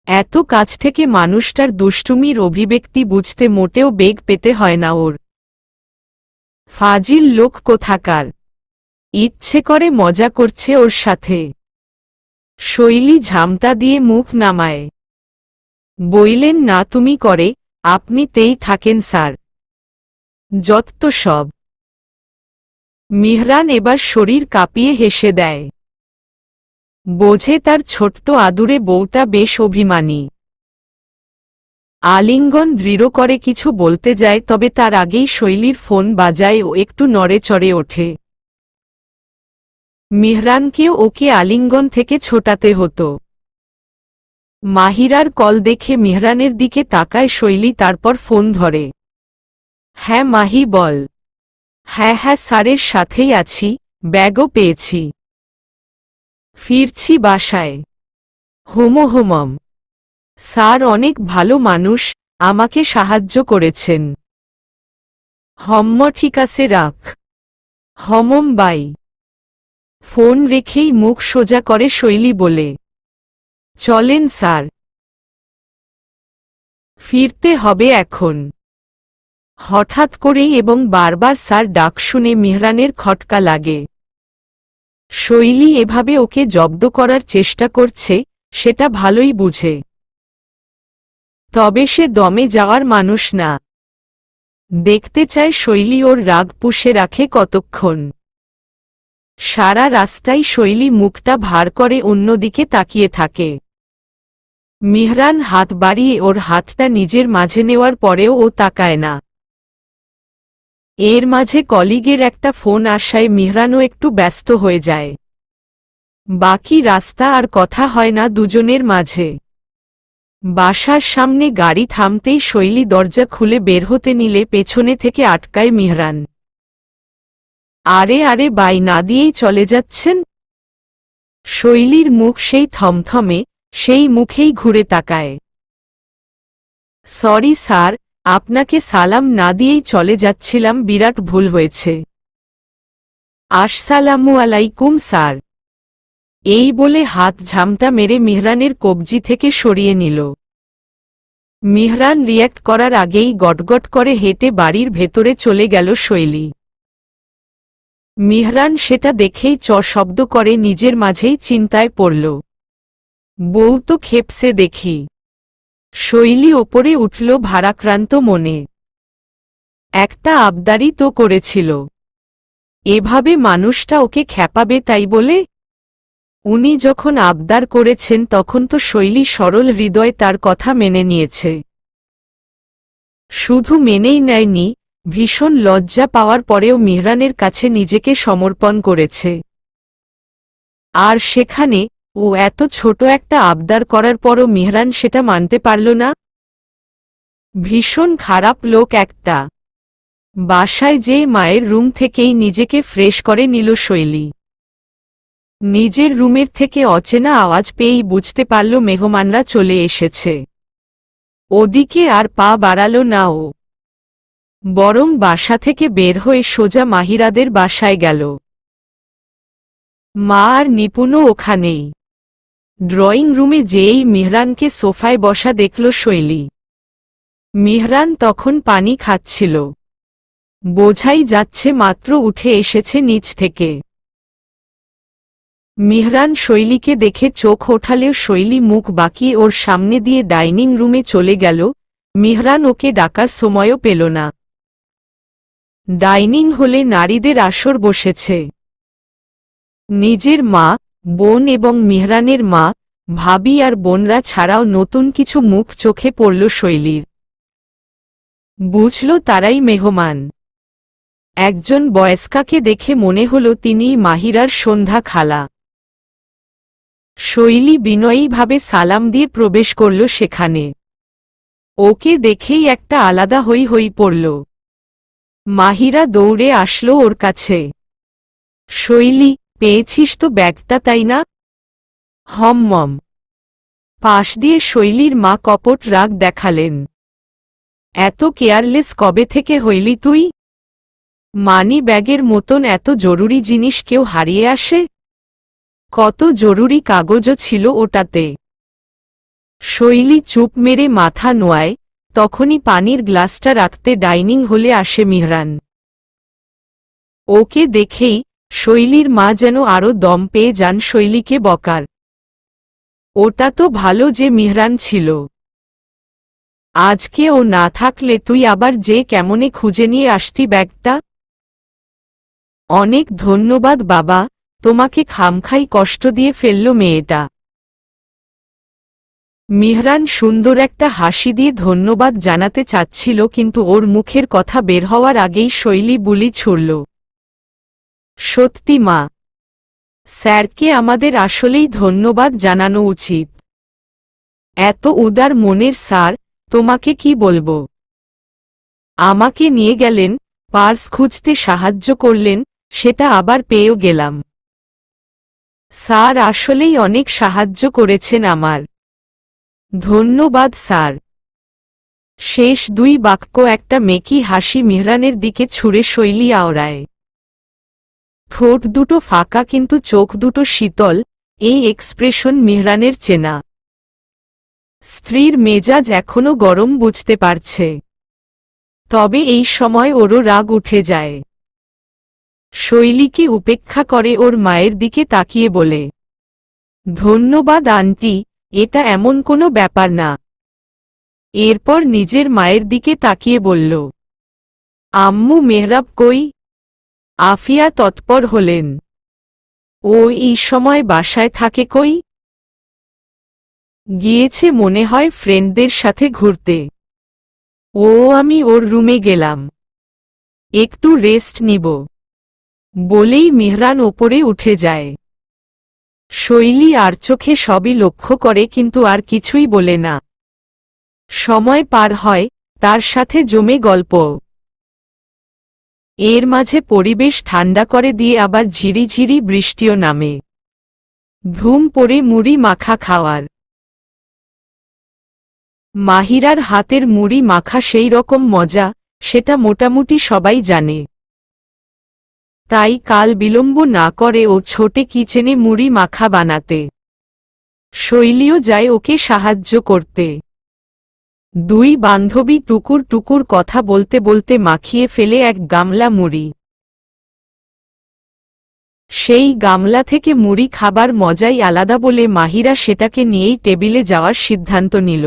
এত কাছ থেকে মানুষটার দুষ্টুমির অভিব্যক্তি বুঝতে মোটেও বেগ পেতে হয় না ওর। ফাজিল লোক কোথাকার। ইচ্ছে করে মজা করছে ওর সাথে। শৈলী ঝামটা দিয়ে মুখ নামায়। বইলেন না তুমি করে, আপনি তেই থাকেন স্যার। যত সব। মিহরান এবার শরীর কাঁপিয়ে হেসে দেয়। বোঝে তার ছোট্ট আদুরে বউটা বেশ অভিমানী। আলিঙ্গন দৃঢ় করে কিছু বলতে যায়, তবে তার আগেই শৈলীর ফোন বাজায় ও একটু নড়ে চড়ে ওঠে। মিহরানকেও ওকে আলিঙ্গন থেকে ছোটাতে হতো। মাহিরার কল দেখে মিহরানের দিকে তাকায় শৈলী, তারপর ফোন ধরে। হ্যাঁ মাহি বল। হ্যাঁ হ্যাঁ স্যারের সাথেই আছি, ব্যাগও পেয়েছি। ফিরছি বাসায়। হোমম। স্যার অনেক ভালো মানুষ, আমাকে সাহায্য করেছেন। ঠিক আছে রাখ। হমম বাই। ফোন রেখেই মুখ সোজা করে শৈলী বলে, চলেন স্যার। ফিরতে হবে এখন। হঠাৎ করেই এবং বারবার স্যার ডাক শুনে মিহরানের খটকা লাগে। শৈলী এভাবে ওকে জব্দ করার চেষ্টা করছে, সেটা ভালোই বুঝে। তবে সে দমে যাওয়ার মানুষ না। দেখতে চায় শৈলী ওর রাগ পুষে রাখে কতক্ষণ। সারা রাস্তায় শৈলী মুখটা ভার করে অন্যদিকে তাকিয়ে থাকে। মিহরান হাত বাড়িয়ে ওর হাতটা নিজের মাঝে নেওয়ার পরেও ও তাকায় না। এর মাঝে কলিগের একটা ফোন আসায় মিহরানও একটু ব্যস্ত হয়ে যায়। বাকি রাস্তা আর কথা হয় না দুজনের মাঝে। বাসার সামনে গাড়ি থামতেই শৈলী দরজা খুলে বের হতে নিলে পেছনে থেকে আটকায় মিহরান। আরে আরে বাই না দিয়েই চলে যাচ্ছেন? শৈলীর মুখ সেই থমথমে, সেই মুখেই ঘুরে তাকায়। সরি স্যার, আপনাকে সালাম না দিয়েই চলে যাচ্ছিলাম, বিরাট ভুল হয়েছে। আসসালামু আলাইকুম স্যার। এই বলে হাত ঝামটা মেরে মিহরানের কবজি থেকে সরিয়ে নিল। মিহরান রিয়্যাক্ট করার আগেই গটগট করে হেঁটে বাড়ির ভেতরে চলে গেল শৈলী। মিহরান সেটা দেখেই শব্দ করে নিজের মাঝেই চিন্তায় পড়ল। বউ তো খেপসে দেখি। শৈলী ওপরে উঠল ভারাক্রান্ত মনে। একটা আবদারই তো করেছিল, এভাবে মানুষটা ওকে খেপাবে তাই বলে? উনি যখন আবদার করেছেন তখন তো শৈলী সরল হৃদয় তার কথা মেনে নিয়েছে। শুধু মেনেই নেয়নি, ভীষণ লজ্জা পাওয়ার পরেও মিহরানের কাছে নিজেকে সমর্পণ করেছে। আর সেখানে ও এত ছোট একটা আবদার করার পরও মিহরান সেটা মানতে পারল না। ভীষণ খারাপ লোক একটা। বাসায় যেয়ে মায়ের রুম থেকেই নিজেকে ফ্রেশ করে নিল শৈলী। নিজের রুমের থেকে অচেনা আওয়াজ পেয়েই বুঝতে পারল মেহমানরা চলে এসেছে। ওদিকে আর পা বাড়াল না ও, বরং বাসা থেকে বের হয়ে সোজা মাহিরাদের বাসায় গেল। মা আর নিপুণও ওখানেই। ড্রয়িং রুমে যেয়েই মিহরানকে সোফায় বসা দেখল শৈলী। মিহরান তখন পানি খাচ্ছিল। বোঝাই যাচ্ছে মাত্র উঠে এসেছে নিচ থেকে। মিহরান শৈলীকে দেখে চোখ ওঠালেও শৈলী মুখ বাঁকিয়ে ওর সামনে দিয়ে ডাইনিং রুমে চলে গেল। মিহরান ওকে ডাকার সময়ও পেল না। ডাইনিং হলে নারীদের আসর বসেছে। নিজের মা, বোন এবং মিহরানের মা, ভাবি আর বোনরা ছাড়াও নতুন কিছু মুখ চোখে পড়ল শৈলীর। বুঝল তারাই মেহমান। একজন বয়স্কাকে দেখে মনে হল তিনিই মাহিরার সন্ধ্যা খালা। শৈলী বিনয়ীভাবে সালাম দিয়ে প্রবেশ করল সেখানে। ওকে দেখেই একটা আলাদা হই হই পড়ল। মাহিরা দৌড়ে আসলো ওর কাছে। শৈলী, পেয়েছিস তো ব্যাগটা তাই না? হম্মম। পাশ দিয়ে শৈলীর মা কপট রাগ দেখালেন। এত কেয়ারলেস কবে থেকে হইলি তুই? মানি ব্যাগের মতন এত জরুরি জিনিস কেউ হারিয়ে আসে? কত জরুরি কাগজও ছিল ওটাতে। শৈলী চুপ মেরে মাথা নোয়ায়, তখনই পানির গ্লাসটা রাখতে ডাইনিং হলে আসে মিহরান। ওকে দেখেই শৈলীর মা যেন আরো দম পেয়ে যান শৈলীকে বকার। ওটা তো ভালো যে মিহরান ছিল। আজকে ও না থাকলে তুই আবার যে কেমনে খুঁজে নিয়ে আসতি ব্যাগটা? অনেক ধন্যবাদ বাবা, তোমাকে খামখাই কষ্ট দিয়ে ফেলল মেয়েটা। মিহরান সুন্দর একটা হাসি দিয়ে ধন্যবাদ জানাতে চাচ্ছিল, কিন্তু ওর মুখের কথা বের হওয়ার আগেই শৈলী বুলি ছুড়ল। সত্যি মা, স্যারকে আমাদের আসলেই ধন্যবাদ জানানো উচিত। এত উদার মনের স্যার, তোমাকে কি বলবো। আমাকে নিয়ে গেলেন, পার্স খুঁজতে সাহায্য করলেন, সেটা আবার পেয়েও গেলাম। স্যার আসলেই অনেক সাহায্য করেছেন আমার। ধন্যবাদ স্যার। শেষ দুই বাক্য একটা মেকি হাসি মিহরানের দিকে ছুঁড়ে শৈলী আওড়ায়। ঠোঁট দুটো ফাঁকা কিন্তু চোখ দুটো শীতল, এই এক্সপ্রেশন মিহরানের চেনা। স্ত্রীর মেজাজ এখনো গরম বুঝতে পারছে। তবে এই সময় ওরও রাগ উঠে যায়। শৈলীকে উপেক্ষা করে ওর মায়ের দিকে তাকিয়ে বলে, ধন্যবাদ আন্টি, এটা এমন কোনো ব্যাপার না। এরপর নিজের মায়ের দিকে তাকিয়ে বলল, আম্মু মেহরাব কই? আফিয়া তৎপর হলেন। ও এই সময় বাসায় থাকে কই? গিয়েছে মনে হয় ফ্রেন্ডদের সাথে ঘুরতে। ও আমি ওর রুমে গেলাম, একটু রেস্ট নিব বলেই মিহরান ওপরে উঠে যায়। শৈলী আর চোখে সবই লক্ষ্য করে কিন্তু আর কিছুই বলে না। সময় পার হয়, তার সাথে জমে গল্প। এর মাঝে পরিবেশ ঠান্ডা করে দিয়ে আবার ঝিরিঝিরি বৃষ্টিও নামে। ধুম পড়ে মুড়ি মাখা খাওয়ার। মাহিরার হাতের মুড়ি মাখা সেই রকম মজা, সেটা মোটামুটি সবাই জানে। তাই কাল বিলম্ব না করে ও ছোটে কিচেনে মুড়ি মাখা বানাতে। শৈলীও যায় ওকে সাহায্য করতে। দুই বান্ধবী টুকুর টুকুর কথা বলতে বলতে মাখিয়ে ফেলে এক গামলা মুড়ি। সেই গামলা থেকে মুড়ি খাবার মজাই আলাদা বলে মাহিরা সেটাকে নিয়েই টেবিলে যাওয়ার সিদ্ধান্ত নিল।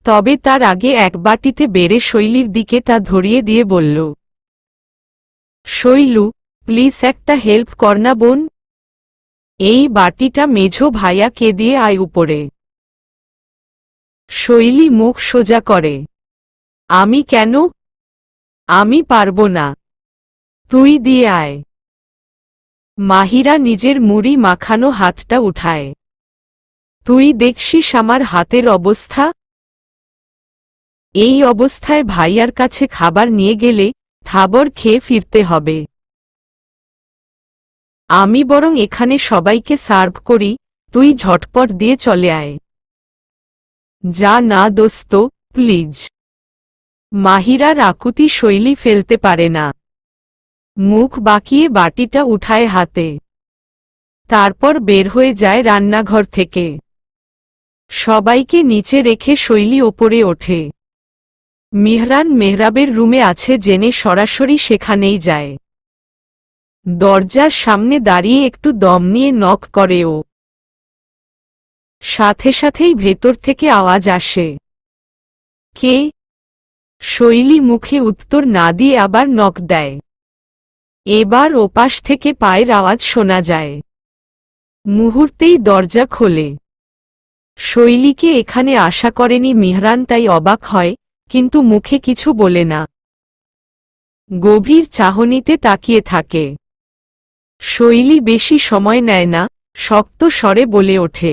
তবে তার আগে এক বাটিতে বেড়ে শৈলীর দিকে তা ধরিয়ে দিয়ে বলল, শৈলু, প্লিজ একটা হেল্প কর না বোন। এই বাটিটা মেঝো ভাইয়াকে দিয়ে আয় উপরে। শৈলী মুখ সোজা করে, আমি কেন? আমি পারবো না, তুই দিয়ে আয়। মাহিরা নিজের মুড়ি মাখানো হাতটা উঠায়। তুই দেখছিস আমার হাতের অবস্থা? এই অবস্থায় ভাইয়ার কাছে খাবার নিয়ে গেলে থাবর খেয়ে ফিরতে হবে। আমি বরং এখানে সবাইকে সার্ভ করি, তুই ঝটপট দিয়ে চলে আয়। যা না দোস্ত, প্লিজ। মাহিরার আকুতি শৈলী ফেলতে পারে না। মুখ বাঁকিয়ে বাটিটা উঠায় হাতে। তারপর বের হয়ে যায় রান্নাঘর থেকে। সবাইকে নিচে রেখে শৈলী ওপরে ওঠে। মিহরান মেহরাবের রুমে আছে জেনে সরাসরি সেখানেই যায়। দরজার সামনে দাঁড়িয়ে একটু দম নিয়ে নক করে ও। সাথে সাথেই ভেতর থেকে আওয়াজ আসে। কে? শৈলী মুখে উত্তর না দিয়ে আবার নক দেয়। এবার ওপাশ থেকে পায়ের আওয়াজ শোনা যায়। মুহূর্তেই দরজা খোলে। শৈলীকে এখানে আশা করেনি মিহরান, তাই অবাক হয়, কিন্তু মুখে কিছু বলে না। গভীর চাহনিতে তাকিয়ে থাকে। শৈলী বেশি সময় নেয় না, শক্ত স্বরে বলে ওঠে,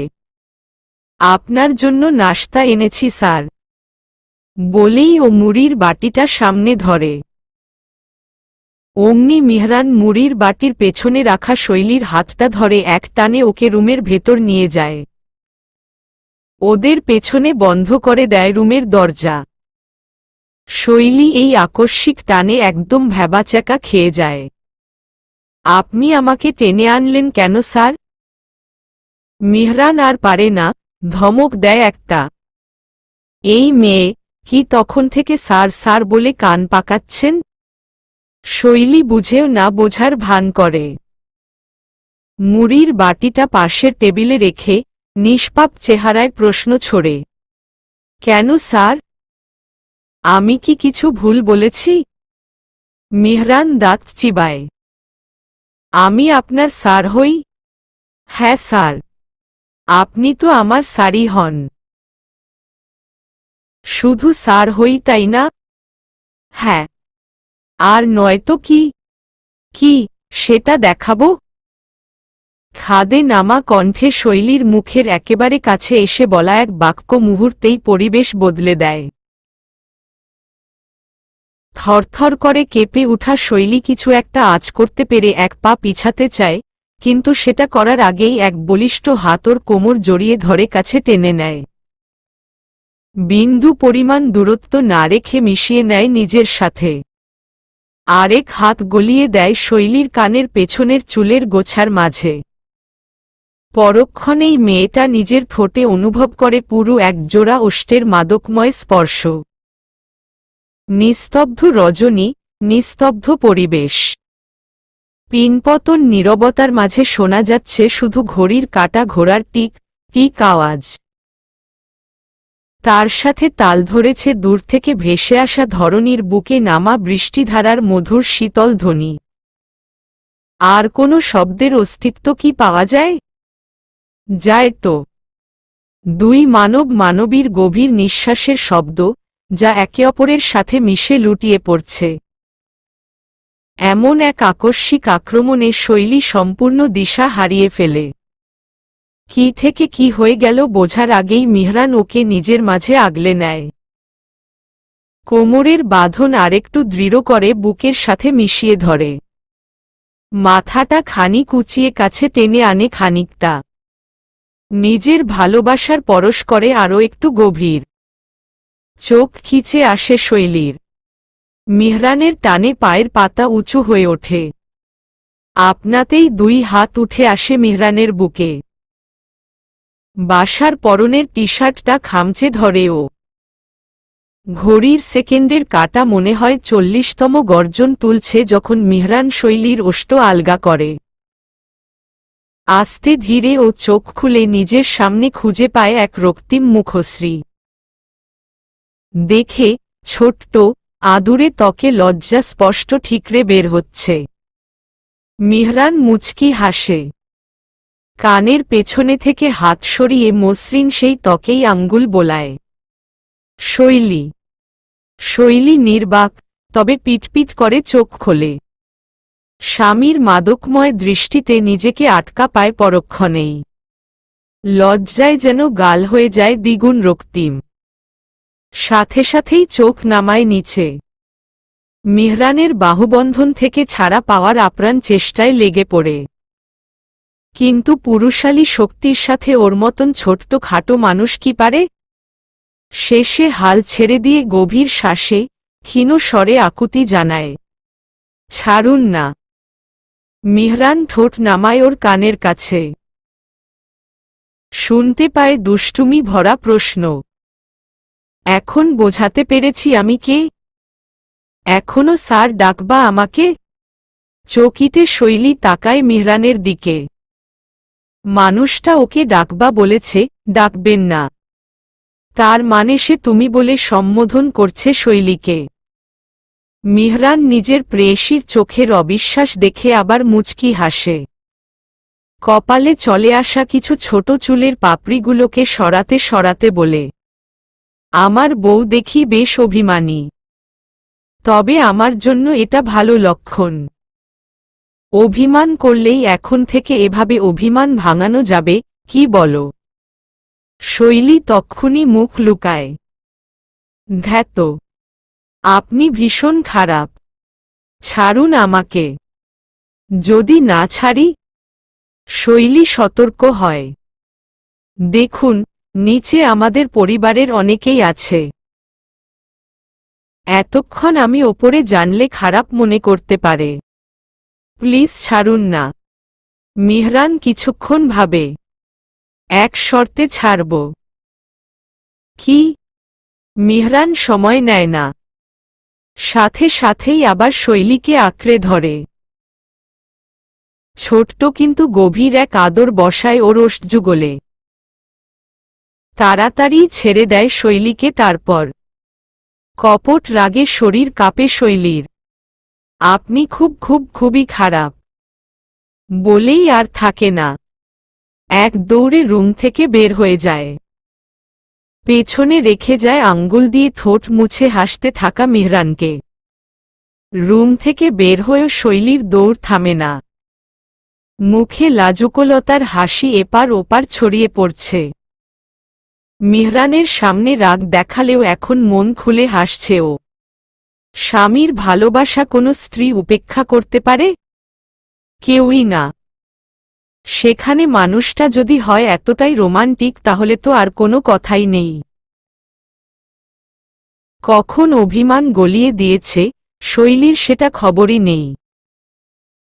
আপনার জন্য নাশতা এনেছি স্যার। বলেই ও মুড়ির বাটিটা সামনে ধরে। অমনি মিহরান মুড়ির বাটির পেছনে রাখা শৈলীর হাতটা ধরে এক টানে ওকে রুমের ভেতর নিয়ে যায়। ওদের পেছনে বন্ধ করে দেয় রুমের দরজা। শৈলী এই আকস্মিক টানে একদম ভ্যাবাচ্যাকা খেয়ে যায়। আপনি আমাকে টেনে আনলেন কেন স্যার? মিহরান আর পারে না, ধমক দেয় একটা। এই মেয়ে কি তখন থেকে স্যার স্যার বলে কান পাকাচ্ছেন? শৈলী বুঝেও না বোঝার ভান করে। মুড়ির বাটিটা পাশের টেবিলে রেখে নিষ্পাপ চেহারায় প্রশ্ন ছোড়ে, কেন স্যার? আমি কি কিছু ভুল বলেছি? মিহরান দাঁত চিবায়। আমি আপনার স্যার হই? হ্যাঁ স্যার, আপনি তো আমার স্যারই হন। শুধু স্যার হই তাই না? হ্যাঁ। আর নয়তো কি? কি সেটা দেখাবো? খাদে নামা কণ্ঠে শৈলীর মুখের একেবারে কাছে এসে বলা এক বাক্য মুহূর্তেই পরিবেশ বদলে দেয়। থরথর করে কেঁপে উঠা শৈলী কিছু একটা আঁচ করতে পেরে এক পা পিছাতে চায়, কিন্তু সেটা করার আগেই এক বলিষ্ঠ হাত ওর কোমর জড়িয়ে ধরে কাছে টেনে নেয়। বিন্দু পরিমাণ দূরত্ব না রেখে মিশিয়ে নেয় নিজের সাথে। আরেক হাত গলিয়ে দেয় শৈলীর কানের পেছনের চুলের গোছার মাঝে। পরক্ষণেই মেয়েটা নিজের ঠোঁটে অনুভব করে পুরো এক জোড়া ওষ্ঠের মাদকময় স্পর্শ। নিস্তব্ধ রজনী, নিস্তব্ধ পরিবেশ। পিনপতন নীরবতার মাঝে শোনা যাচ্ছে শুধু ঘড়ির কাঁটা ঘোরার টিক টিক আওয়াজ। তার সাথে তাল ধরেছে দূর থেকে ভেসে আসা ধরণীর বুকে নামা বৃষ্টিধারার মধুর শীতল ধ্বনি। আর কোনো শব্দের অস্তিত্ব কি পাওয়া যায়? যায় তো। দুই মানব মানবীর গভীর নিঃশ্বাসের শব্দ, যা একে অপরের সাথে মিশে লুটিয়ে পড়ছে। এমন এক আকস্মিক আক্রমণে শৈলী সম্পূর্ণ দিশা হারিয়ে ফেলে। কি থেকে কি হয়ে গেল বোঝার আগেই মিহরান ওকে নিজের মাঝে আগলে নেয়। কোমরের বাঁধন আরেকটু দৃঢ় করে বুকের সাথে মিশিয়ে ধরে। মাথাটা খানিক উঁচিয়ে কাছে টেনে আনে খানিকটা। নিজের ভালোবাসার পরশ করে আরও একটু গভীর। চোখ খিচে আসে শৈলীর। মিহরানের টানে পায়ের পাতা উঁচু হয়ে ওঠে। আপনাতেই দুই হাত উঠে আসে মিহরানের বুকে। বাসার পরনের টি শার্টটা খামচে ধরে ও। ঘড়ির সেকেন্ডের কাঁটা মনে হয় 40তম গর্জন তুলছে যখন মিহরান শৈলীর ওষ্ঠ আলগা করে। আস্তে ধীরে ও চোখ খুলে নিজের সামনে খুঁজে পায় এক রক্তিম মুখশ্রী। দেখে ছোট্ট আদুরে ত্বকে লজ্জা স্পষ্ট ঠিকরে বের হচ্ছে। মিহরান মুচকি হাসে। কানের পেছনে থেকে হাত সরিয়ে মসৃণ সেই ত্বকেই আঙ্গুল বোলায়। শৈলী। শৈলী নির্বাক, তবে পিটপিট করে চোখ খোলে। স্বামীর মাদকময় দৃষ্টিতে নিজেকে আটকা পায় পরক্ষণেই। লজ্জায় যেন গাল হয়ে যায় দ্বিগুণ রক্তিম। সাথে সাথেই চোখ নামায় নিচে। মিহরানের বাহুবন্ধন থেকে ছাড়া পাওয়ার আপ্রাণ চেষ্টায় লেগে পড়ে। কিন্তু পুরুষালী শক্তির সাথে ওর মতন ছোট্ট খাটো মানুষ কি পারে? শেষে হাল ছেড়ে দিয়ে গভীর শ্বাসে ক্ষীণ স্বরে আকুতি জানায়, ছাড়ুন না। মিহরান ঠোঁট নামায় ওর কানের কাছে। শুনতে পায় দুষ্টুমি ভরা প্রশ্ন। এখন বোঝাতে পেরেছি আমি কে? এখনো স্যার ডাকবা আমাকে? চকিতে শৈলী তাকায় মিহরানের দিকে। মানুষটা ওকে ডাকবা বলেছে, ডাকবেন না। তার মানে সে তুমি বলে সম্বোধন করছে শৈলীকে। মিহরান নিজের প্রেয়সীর চোখের অবিশ্বাস দেখে আবার মুচকি হাসে। কপালে চলে আসা কিছু ছোট চুলের পাপড়িগুলোকে সরাতে সরাতে বলে, আমার বউ দেখি বেশ অভিমানী। তবে আমার জন্য এটা ভালো লক্ষণ। অভিমান করলেই এখন থেকে এভাবে অভিমান ভাঙানো যাবে, কি বলো? শৈলী তক্ষুনি মুখ লুকায়। ধ্যাত, আপনি ভীষণ খারাপ। ছাড়ুন আমাকে। যদি না ছাড়ি? শৈলী সতর্ক হয়। দেখুন, নিচে আমাদের পরিবারের অনেকেই আছে। এতক্ষণ আমি ওপরে জানলে খারাপ মনে করতে পারে। প্লিজ ছাড়ুন না। মিহরান কিছুক্ষণ ভাবে। এক শর্তে ছাড়ব। কি? মিহরান সময় নেয় না। সাথে সাথেই আবার শৈলীকে আঁকড়ে ধরে। ছোট্ট কিন্তু গভীর এক আদর বসায় ওর ওষ্ঠযুগলে। তাড়াতাড়ি ছেড়ে দেয় শৈলীকে। তারপর কপট রাগে শরীর কাঁপে শৈলীর। আপনি খুবই খারাপ বলেই আর থাকে না। এক দৌড়ে রুম থেকে বের হয়ে যায়। পেছনে রেখে যায় আঙ্গুল দিয়ে ঠোঁট মুছে হাসতে থাকা মিহরানকে। রুম থেকে বের হয়েও শৈলীর দৌড় থামে না। মুখে লাজুকলতার হাসি এপার ওপার ছড়িয়ে পড়ছে। মিহরানের সামনে রাগ দেখালেও এখন মন খুলে হাসছে ও। স্বামীর ভালোবাসা কোনো স্ত্রী উপেক্ষা করতে পারে? কেউই না। সেখানে মানুষটা যদি হয় এতটাই রোমান্টিক তাহলে তো আর কোনো কথাই নেই। কখন অভিমান গলিয়ে দিয়েছে শৈলীর সেটা খবরই নেই।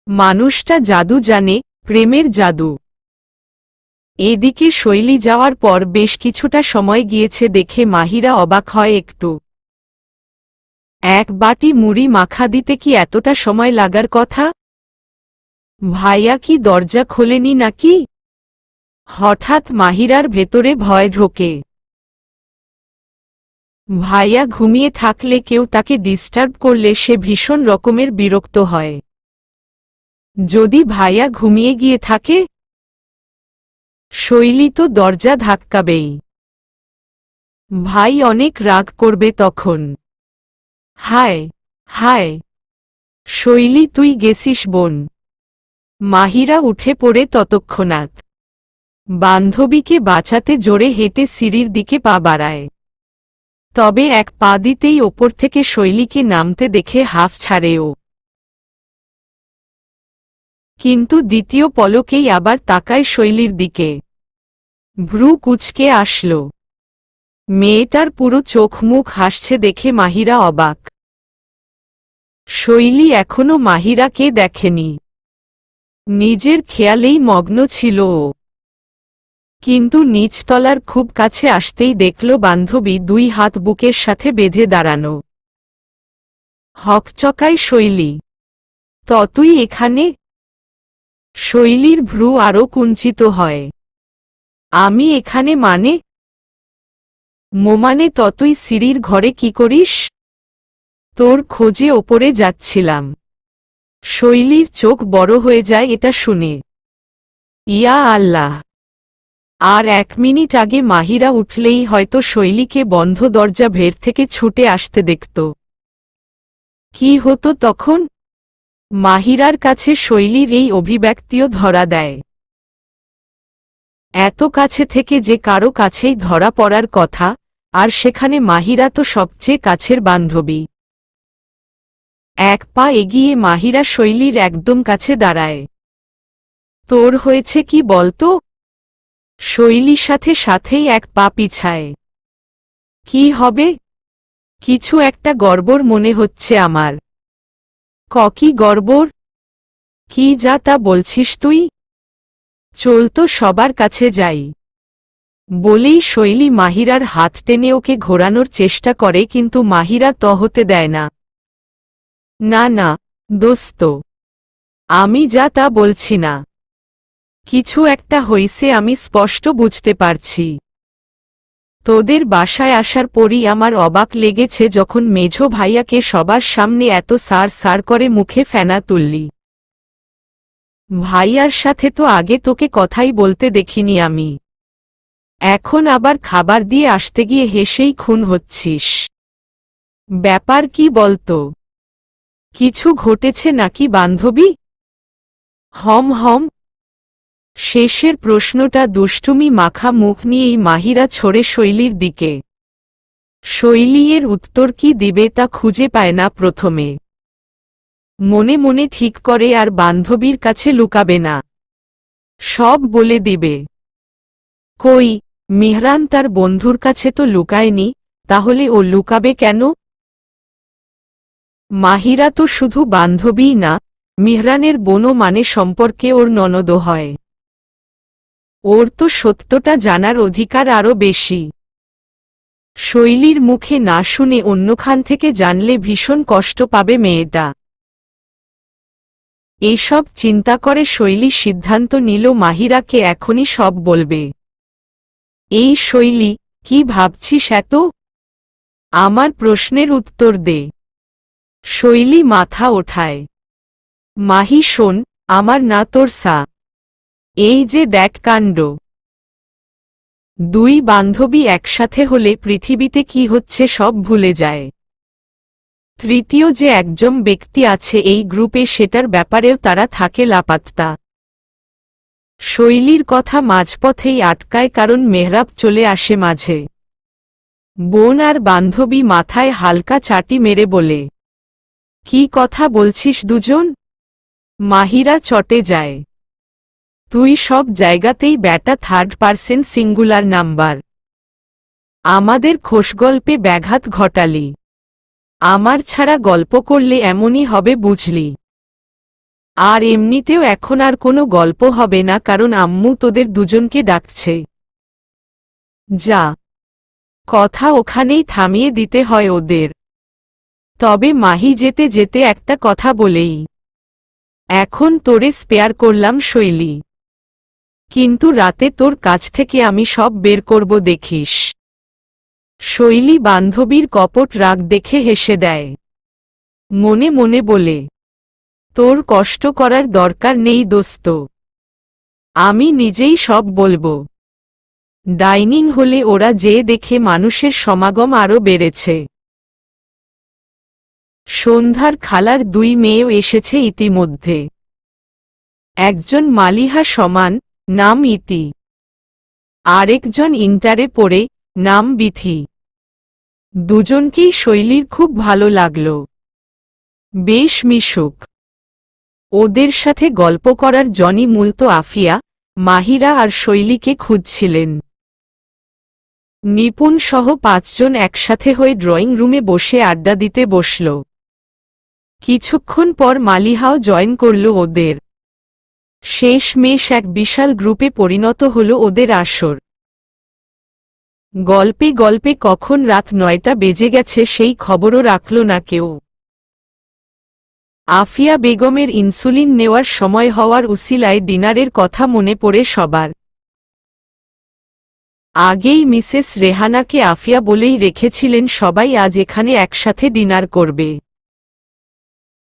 মানুষটা জাদু জানে, প্রেমের জাদু। এদিকে শৈলী যাওয়ার পর বেশ কিছুটা সময় গিয়েছে দেখে মাহিরা অবাক হয় একটু। এক বাটি মুড়ি মাখা দিতে কি এতটা সময় লাগার কথা? ভাইয়া কি দরজা খোলেনি নাকি? হঠাৎ মাহিরার ভেতরে ভয় ঢোকে। ভাইয়া ঘুমিয়ে থাকলে কেউ তাকে ডিস্টার্ব করলে সে ভীষণ রকমের বিরক্ত হয়। যদি ভাইয়া ঘুমিয়ে গিয়ে থাকে? শৈলী তো দরজা ধাক্কাবেই। ভাই অনেক রাগ করবে তখন। হায় হায়, শৈলী তুই গেছিস বোন। মাহিরা উঠে পড়ে ততক্ষণাৎ বান্ধবীকে বাঁচাতে জোরে হেঁটে সিঁড়ির দিকে পা বাড়ায়। তবে এক পা দিতেই ওপর থেকে শৈলীকে নামতে দেখে হাফ ছাড়ে ও। কিন্তু দ্বিতীয় পলকেই আবার তাকায় শৈলীর দিকে। ভ্রু কুঁচকে আসল। মেয়েটার পুরো চোখ মুখ হাসছে দেখে মাহিরা অবাক। শৈলী এখনো মাহিরাকে দেখেনি। নিজের খেয়ালেই মগ্ন ছিল ও। কিন্তু নিচতলার খুব কাছে আসতেই দেখল বান্ধবী দুই হাত বুকের সাথে বেঁধে দাঁড়ানো। হকচকায় শৈলী। তুই এখানে? শৈলীর ভ্রু আরও কুঞ্চিত হয়। আমি এখানে মানে? মোমানে তুই সিঁড়ির ঘরে কি করিস? তোর খোঁজে ওপরে যাচ্ছিলাম। শৈলীর চোখ বড় হয়ে যায় এটা শুনে। ইয়া আল্লাহ! আর 1 মিনিট আগে মাহিরা উঠলেই হয়তো শৈলীকে বন্ধ দরজা ভের থেকে ছুটে আসতে দেখত। কি হতো তখন? মাহিরার কাছে শৈলীর এই অভিব্যক্তিও ধরা দেয়। এত কাছে থেকে যে কারো কাছেই ধরা পড়ার কথা, আর সেখানে মাহিরা তো সবচেয়ে কাছের বান্ধবী। এক পা এগিয়ে মাহিরা শৈলীর একদম কাছে দাঁড়ায়। তোর হয়েছে কি বলতো? শৈলীর সাথে সাথেই এক পা পিছায়। কি হবে? কিছু একটা গড়বড় মনে হচ্ছে আমার। কি গড়বড়? কি যা তা বলছিস তুই? চল তো সবার কাছে যাই। বলেই শৈলী মাহিরার হাত টেনে ওকে ঘোরানোর চেষ্টা করে কিন্তু মাহিরা হতে দেয় না। না না দোস্ত, আমি যা তা বলছি না। কিছু একটা হইছে আমি স্পষ্ট বুঝতে পারছি। তোদের বাসায় আসার পরই আমার অবাক লেগেছে যখন মেঝো ভাইয়াকে সবার সামনে এত সার সার করে মুখে ফেনা তুললি। ভাইয়ার সাথে তো আগে তোকে কথাই বলতে দেখিনি আমি। এখন আবার খাবার দিয়ে আসতে গিয়ে হেসেই খুন হচ্ছিস। ব্যাপার কি বলতো? কিছু ঘটেছে নাকি বান্ধবী? হম হম। শেষের প্রশ্নটা দুষ্টুমি মাখা মুখ নিয়েই মাহিরা ছড়ে শৈলীর দিকে। শৈলী এর উত্তর কি দিবে তা খুঁজে পায় না প্রথমে। মনে মনে ঠিক করে আর বান্ধবীর কাছে লুকাবে না, সব বলে দিবে। কই, মিহরান তার বন্ধুর কাছে তো লুকায়নি, তাহলে ও লুকাবে কেন? মাহিরা তো শুধু বান্ধবীই না, মিহরানের বোনও মানে সম্পর্কে ওর ননদও হয়। ওর তো সত্যটা জানার অধিকার আরও বেশি। শৈলীর মুখে না শুনে অন্যখান থেকে জানলে ভীষণ কষ্ট পাবে মেয়েটা। এইসব চিন্তা করে শৈলী সিদ্ধান্ত নিল মাহিরাকে এখনই সব বলবে। এই শৈলী, কি ভাবছিস এত? আমার প্রশ্নের উত্তর দে। শৈলী মাথা ওঠায়। মাহি শোন, আমার না তোর সা। এই যে দেখ কাণ্ড। দুই বান্ধবী একসাথে হলে পৃথিবীতে কি হচ্ছে সব ভুলে যায়। তৃতীয় যে একজন ব্যক্তি আছে এই গ্রুপে সেটার ব্যাপারেও তারা থাকে লাপাত্তা। শৈলীর কথা মাঝপথেই আটকায় কারণ মেহরাব চলে আসে মাঝে। বোন আর বান্ধবী মাথায় হালকা চাটি মেরে বলে, কি কথা বলছিস দুজন? মাহিরা চটে যায়। তুই সব জায়গাতেই ব্যাটা থার্ড পারসন সিঙ্গুলার নাম্বার। আমাদের খোশগল্পে ব্যাঘাত ঘটালি। আমার ছাড়া গল্প করলে এমনই হবে বুঝলি। আর এমনিতেও এখন আর কোনো গল্প হবে না কারণ আম্মু তোদের দুজনকে ডাকছে। যা। কথা ওখানেই থামিয়ে দিতে হয় ওদের। তবে মাহি যেতে যেতে একটা কথা বলেই, এখন তোরে স্পেয়ার করলাম শৈলী, কিন্তু রাতে তোর কাছ থেকে আমি সব বের করব দেখিস। শৈলী বান্ধবীর কপট রাগ দেখে হেসে দেয়। মনে মনে বলে, তোর কষ্ট করার দরকার নেই দোস্ত, আমি নিজেই সব বলবো। ডাইনিং হলে ওরা যে দেখে মানুষের সমাগম আরও বেড়েছে। সন্ধ্যার খালার 2 মেয়েও এসেছে ইতিমধ্যে। একজন মালিহা সমান, নাম ইতি। আরেকজন ইন্টারে পড়ে, নাম বিথি। দুজনকেই শৈলীর খুব ভালো লাগল। বেশ মিশুক। ওদের সাথে গল্প করার জনই মূলত আফিয়া, মাহিরা আর শৈলীকে খুঁজছিলেন। নিপুণ সহ 5 জন একসাথে হয়ে ড্রয়িং রুমে বসে আড্ডা দিতে বসল। কিছুক্ষণ পর মালিহাও জয়েন করল ওদের। শেষমেশ এক বিশাল গ্রুপে পরিণত হল ওদের আসর। গল্পে গল্পে কখন রাত 9টা বেজে গেছে সেই খবরও রাখল না কেউ। আফিয়া বেগমের ইনসুলিন নেওয়ার সময় হওয়ার উসিলায় ডিনারের কথা মনে পড়ে সবার। আগেই মিসেস রেহানাকে আফিয়া বলেই রেখেছিলেন সবাই আজ এখানে একসাথে ডিনার করবে।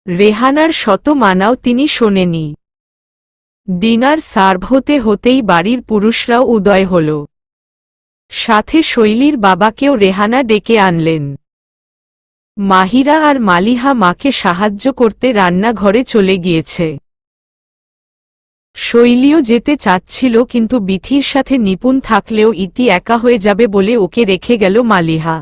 রেহানার শত মানাও তিনি শোনেনি। ডিনার সার্ভ হতে হতেই বাড়ির পুরুষরাও উদয় হল। সাথে শৈলীর বাবাকেও রেহানা ডেকে আনলেন। মাহিরা আর মালিহা মাকে সাহায্য করতে রান্নাঘরে চলে গিয়েছে। শৈলীও যেতে চাচ্ছিল কিন্তু বিথির সাথে নিপুণ থাকলেও ইতি একা হয়ে যাবে বলে ওকে রেখে গেল মালিহা।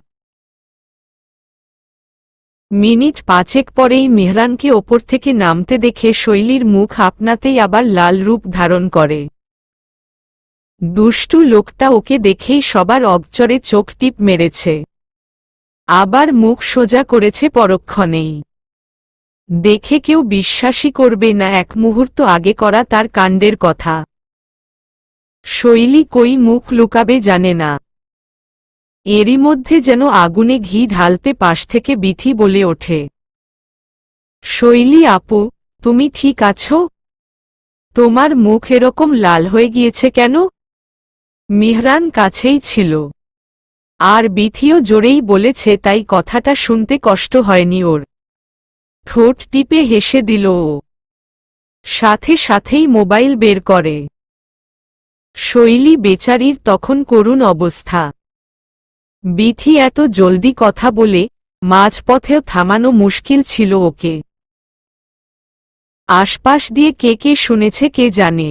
মিনিট 5 পরেই মেহরানকে ওপর থেকে নামতে দেখে শৈলীর মুখ আপনাতেই আবার লাল রূপ ধারণ করে। দুষ্টু লোকটা ওকে দেখেই সবার অগচরে চোখ টিপ মেরেছে। আবার মুখ সোজা করেছে পরক্ষণেই। দেখে কেউ বিশ্বাসই করবে না এক মুহূর্ত আগে করা তার কাণ্ডের কথা। শৈলী কই মুখ লুকাবে জানে না। এরই মধ্যে যেন আগুনে ঘি ঢালতে পাশ থেকে বিথি বলে ওঠে, শৈলী আপু, তুমি ঠিক আছো? তোমার মুখ এরকম লাল হয়ে গিয়েছে কেন? মেহরান কাছেই ছিল। আর বিথিও জোরেই বলেছে তাই কথাটা শুনতে কষ্ট হয়নি ওর। ঠোঁট টিপে হেসে দিল ও। সাথে সাথেই মোবাইল বের করে। শৈলী বেচারির তখন করুণ অবস্থা। বিথি এত জলদি কথা বলে মাঝপথেও থামানো মুশকিল ছিল ওকে। আশপাশ দিয়ে কে কে শুনেছে কে জানে।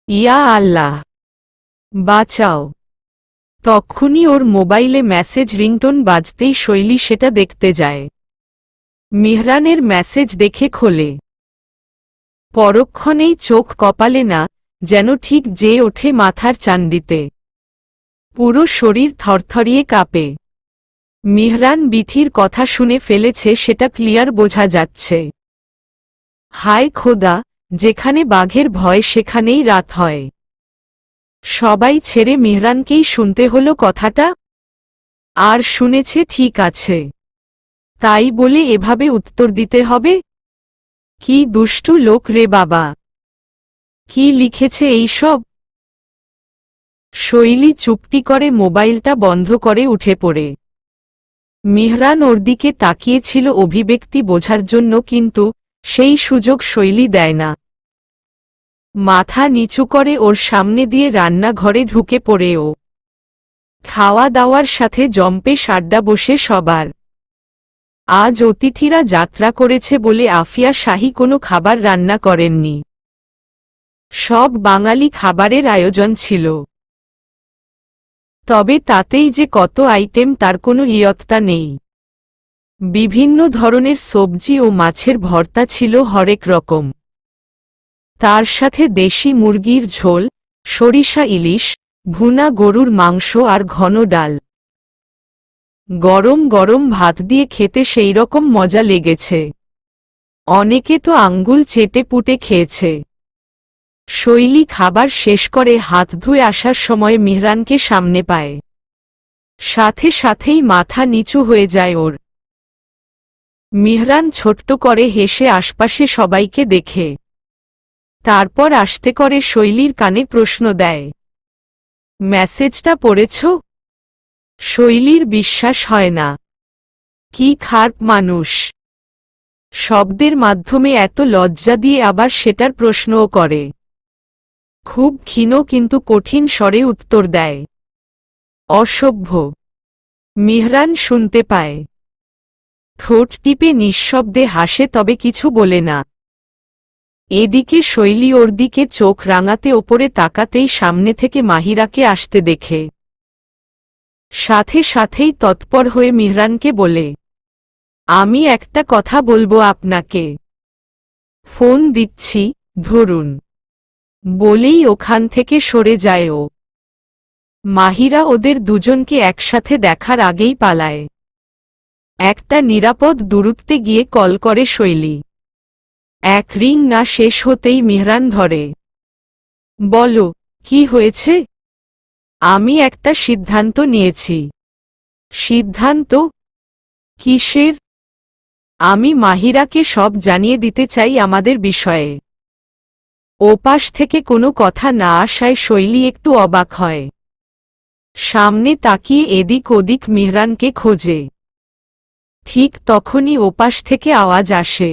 ইয়া আল্লাহ, বাঁচাও। তক্ষুনি ওর মোবাইলে মেসেজ রিংটোন বাজতেই শৈলী সেটা দেখতে যায়। মেহরানের মেসেজ দেখে খোলে। পরক্ষণেই চোখ কপালে না, যেন ঠিক যে ওঠে মাথার চান্দিতে। পুরো শরীর থরথরিয়ে কাঁপে। মেহরান বিথির কথা শুনে ফেলেছে সেটা ক্লিয়ার বোঝা যাচ্ছে। হায় খোদা, যেখানে বাঘের ভয় সেখানেই রাত হয়। সবাই ছেড়ে মেহরানকেই শুনতে হলো কথাটা। আর শুনেছে ঠিক আছে, তাই বলে এভাবে উত্তর দিতে হবে? কি দুষ্টু লোক রে বাবা! কি লিখেছে এইসব? শৈলী চুপটি করে মোবাইলটা বন্ধ করে উঠে পড়ে। মেহরান ওর দিকে তাকিয়েছিল অভিব্যক্তি বোঝার জন্য কিন্তু সেই সুযোগ শৈলী দেয় না। মাথা নিচু করে ওর সামনে দিয়ে রান্নাঘরে ঢুকে পড়ে ও। খাওয়া দাওয়ার সাথে জম্পেশ আড্ডা বসে সবার। আজ অতিথিরা যাত্রা করেছে বলে আফিয়া শাহী কোনো খাবার রান্না করেননি। সব বাঙালি খাবারের আয়োজন ছিল। তবে তাতেই যে কত আইটেম তার কোনো ইয়ত্তা নেই। বিভিন্ন ধরনের সবজি ও মাছের ভর্তা ছিল হরেক রকম। তার সাথে দেশি মুরগির ঝোল, সরিষা ইলিশ, ভুনা গরুর মাংস আর ঘন ডাল। গরম গরম ভাত দিয়ে খেতে সেই রকম মজা লেগেছে। অনেকে তো আঙ্গুল চেটে পুটে খেয়েছে। শৈলী খাবার শেষ করে হাত ধুয়ে আসার সময় মেহরানকে সামনে পায়। সাথে সাথেই মাথা নিচু হয়ে যায় ওর। মেহরান ছোট্ট করে হেসে আশপাশে সবাইকে দেখে। তারপর আস্তে করে শৈলীর কানে প্রশ্ন দেয়, মেসেজটা পড়েছ? শৈলীর বিশ্বাস হয় না। কি খারাপ মানুষ! শব্দের মাধ্যমে এত লজ্জা দিয়ে আবার সেটার প্রশ্নও করে। খুব ক্ষীণ কিন্তু কঠিন স্বরে উত্তর দেয়, অসভ্য। মেহরান শুনতে পায়। ঠোঁট টিপে নিঃশব্দে হাসে, তবে কিছু বলে না। এদিকে শৈলী ওর দিকে চোখ রাঙাতে ওপরে তাকাতেই সামনে থেকে মাহিরাকে আসতে দেখে সাথে সাথেই তৎপর হয়ে মিহরানকে বলে, আমি একটা কথা বলবো আপনাকে। ফোন দিচ্ছি, ধরুন। বলেই ওখান থেকে সরে যায় ও। মাহিরা ওদের দুজনকে একসাথে দেখার আগেই পালায়। একটা নিরাপদ দূরত্বে গিয়ে কল করে শৈলী। এক রিং না শেষ হতেই মিহরান ধরে। বলো, কি হয়েছে? আমি একটা সিদ্ধান্ত নিয়েছি। সিদ্ধান্ত? কিসের? আমি মাহিরাকে সব জানিয়ে দিতে চাই আমাদের বিষয়ে। ওপাশ থেকে কোনো কথা না আসায় শৈলী একটু অবাক হয়। সামনে তাকিয়ে এদিক ওদিক মিহরানকে খোঁজে। ঠিক তখনই ওপাশ থেকে আওয়াজ আসে,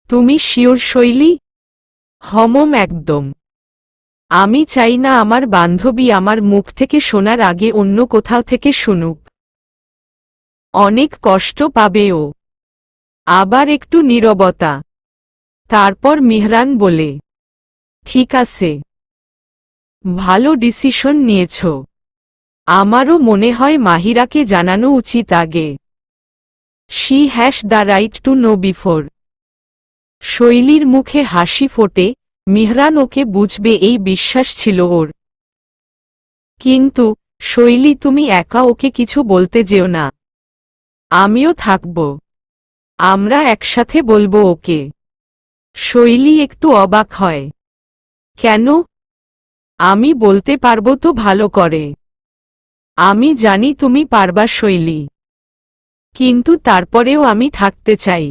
তুমি শিওর শৈলী? হমম, একদম। আমি চাই না আমার বান্ধবী আমার মুখ থেকে শোনার আগে অন্য কোথাও থেকে শুনুক। অনেক কষ্ট পাবে ও। আবার একটু নীরবতা। তারপর মিহরান বলে, ঠিক আছে, ভালো ডিসিশন নিয়েছ। আমারও মনে হয় মাহিরাকে জানানো উচিত আগে। She has the right to know before. শৈলীর মুখে হাসি ফোটে, মিহরান ওকে বুঝবে এই বিশ্বাস ছিল ওর। কিন্তু শৈলী, তুমি একা ওকে কিছু বলতে যেও না। আমিও থাকব। আমরা একসাথে বলবো ওকে। শৈলী একটু অবাক হয়। কেন? আমি বলতে পারবো তো ভালো করে। আমি জানি তুমি পারবা শৈলী, কিন্তু তারপরেও আমি থাকতে চাই।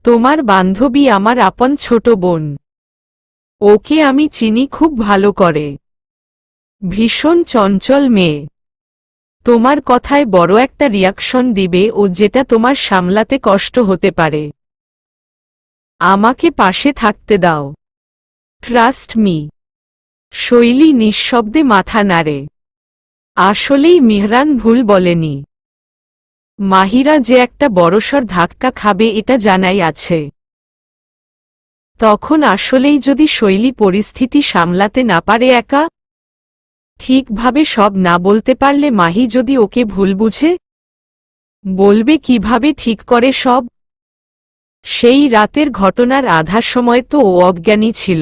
তোমার বান্ধবী আমার আপন ছোট বোন। ওকে আমি চিনি খুব ভালো করে। ভীষণ চঞ্চল মেয়ে। তোমার কথায় বড় একটা রিয়াকশন দিবে ও, যেটা তোমার সামলাতে কষ্ট হতে পারে। আমাকে পাশে থাকতে দাও। Trust me. শৈলী নিঃশব্দে মাথা নাড়ে। আসলেই মিহরান ভুল বলেনি। মাহিরা যে একটা বড়সড় ধাক্কা খাবে এটা জানাই আছে। তখন আসলেই যদি শৈলী পরিস্থিতি সামলাতে না পারে, একা ঠিকভাবে সব না বলতে পারলে, মাহি যদি ওকে ভুল বুঝে, বলবে কিভাবে ঠিক করে সব? সেই রাতের ঘটনার আধা সময় তো ও অজ্ঞানী ছিল।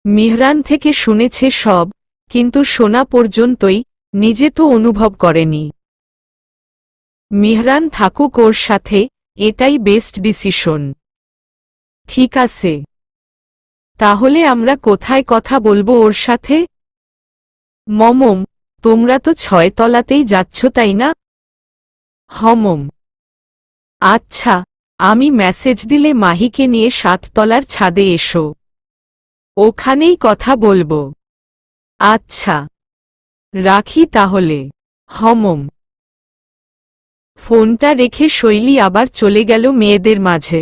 মিহরান থেকে শুনেছে সব, কিন্তু শোনা পর্যন্তই, নিজে তো অনুভব করেনি। মিহরান থাকুক ওর সাথে, এটাই বেস্ট ডিসিশন। ঠিক আছে, তাহলে আমরা কোথায় কথা বলবো ওর সাথে? মমম, তোমরা তো 6 তলাতেই যাচ্ছ তাই না? হমম। আচ্ছা, আমি মেসেজ দিলে মাহিকে নিয়ে 7 তলার ছাদে এসো। ওখানেই কথা বলবো। আচ্ছা, রাখি তাহলে। হমম। ফোনটা রেখে শৈলী আবার চলে গেল মেয়েদের মাঝে।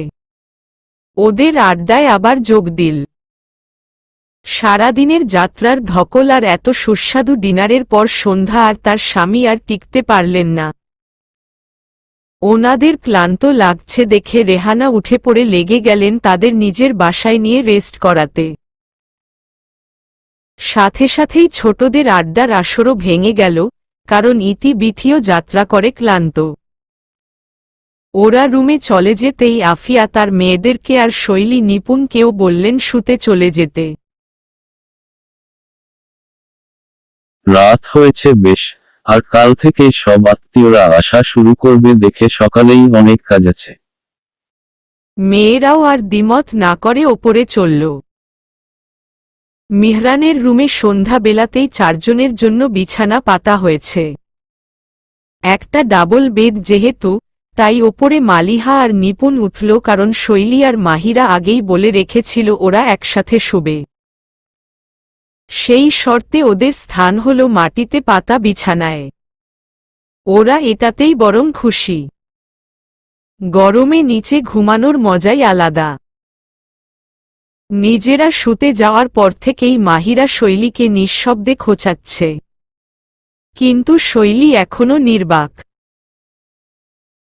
ওদের আড্ডায় আবার যোগ দিল। সারাদিনের যাত্রার ধকল আর এত সুস্বাদু ডিনারের পর সন্ধ্যা আর তার স্বামী আর টিকতে পারলেন না। ওনাদের ক্লান্ত লাগছে দেখে রেহানা উঠে পড়ে লেগে গেলেন তাদের নিজের বাসায় নিয়ে রেস্ট করাতে। সাথে সাথেই ছোটদের আড্ডার আসরও ভেঙে গেল, কারণ ইতিবিথিও যাত্রা করে ক্লান্ত। ওরা রুমে চলে যেতেই আফিয়া তার মেয়েদেরকে আর শৈলী নিপুণকেও বললেন শুতে চলে যেতে। রাত হয়েছে বেশ, আর কাল থেকেই সব আত্মীয়রা আসা শুরু করবে দেখে সকালেই অনেক কাজ আছে। মেয়েরাও আর দ্বিমত না করে ওপরে চলল। মিহরানের রুমে সন্ধ্যাবেলাতেই 4 জনের জন্য বিছানা পাতা হয়েছে। একটা ডাবল বেড যেহেতু, তাই ওপরে মালিহা আর নিপুণ উঠল, কারণ শৈলী আর মাহিরা আগেই বলে রেখেছিল ওরা একসাথে শুবে। সেই শর্তে ওদের স্থান হল মাটিতে পাতা বিছানায়। ওরা এটাতেই বরং খুশি। গরমে নিচে ঘুমানোর মজাই আলাদা। নিজেরা শুতে যাওয়ার পর থেকেই মাহিরা শৈলীকে নিঃশব্দে খোঁচাচ্ছে। কিন্তু শৈলী এখনো নির্বাক।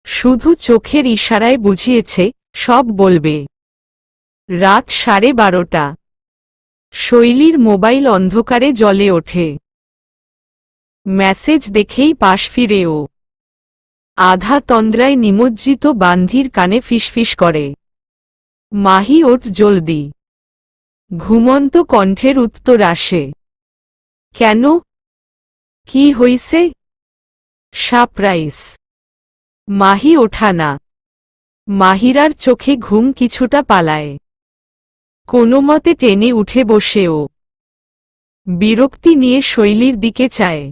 শুধু চোখের ইশারায় বুঝিয়েছে সব বলবে। রাত 12:30। শৈলীর মোবাইল অন্ধকারে জ্বলে ওঠে। মেসেজ দেখেই পাশ ফিরে ও আধা তন্দ্রায় নিমজ্জিত বান্ধির কানে ফিসফিস করে, মাহি ওঠ জলদি। ঘুমন্ত কণ্ঠের উত্তর আসে, কেন? কি হইছে? সারপ্রাইজ। মাহি ওঠা না। মাহিরার চোখে ঘুম কিছুটা পালায়। কোনোমতে টেনে উঠে বসে ও বিরক্তি নিয়ে শৈলীর দিকে চায়।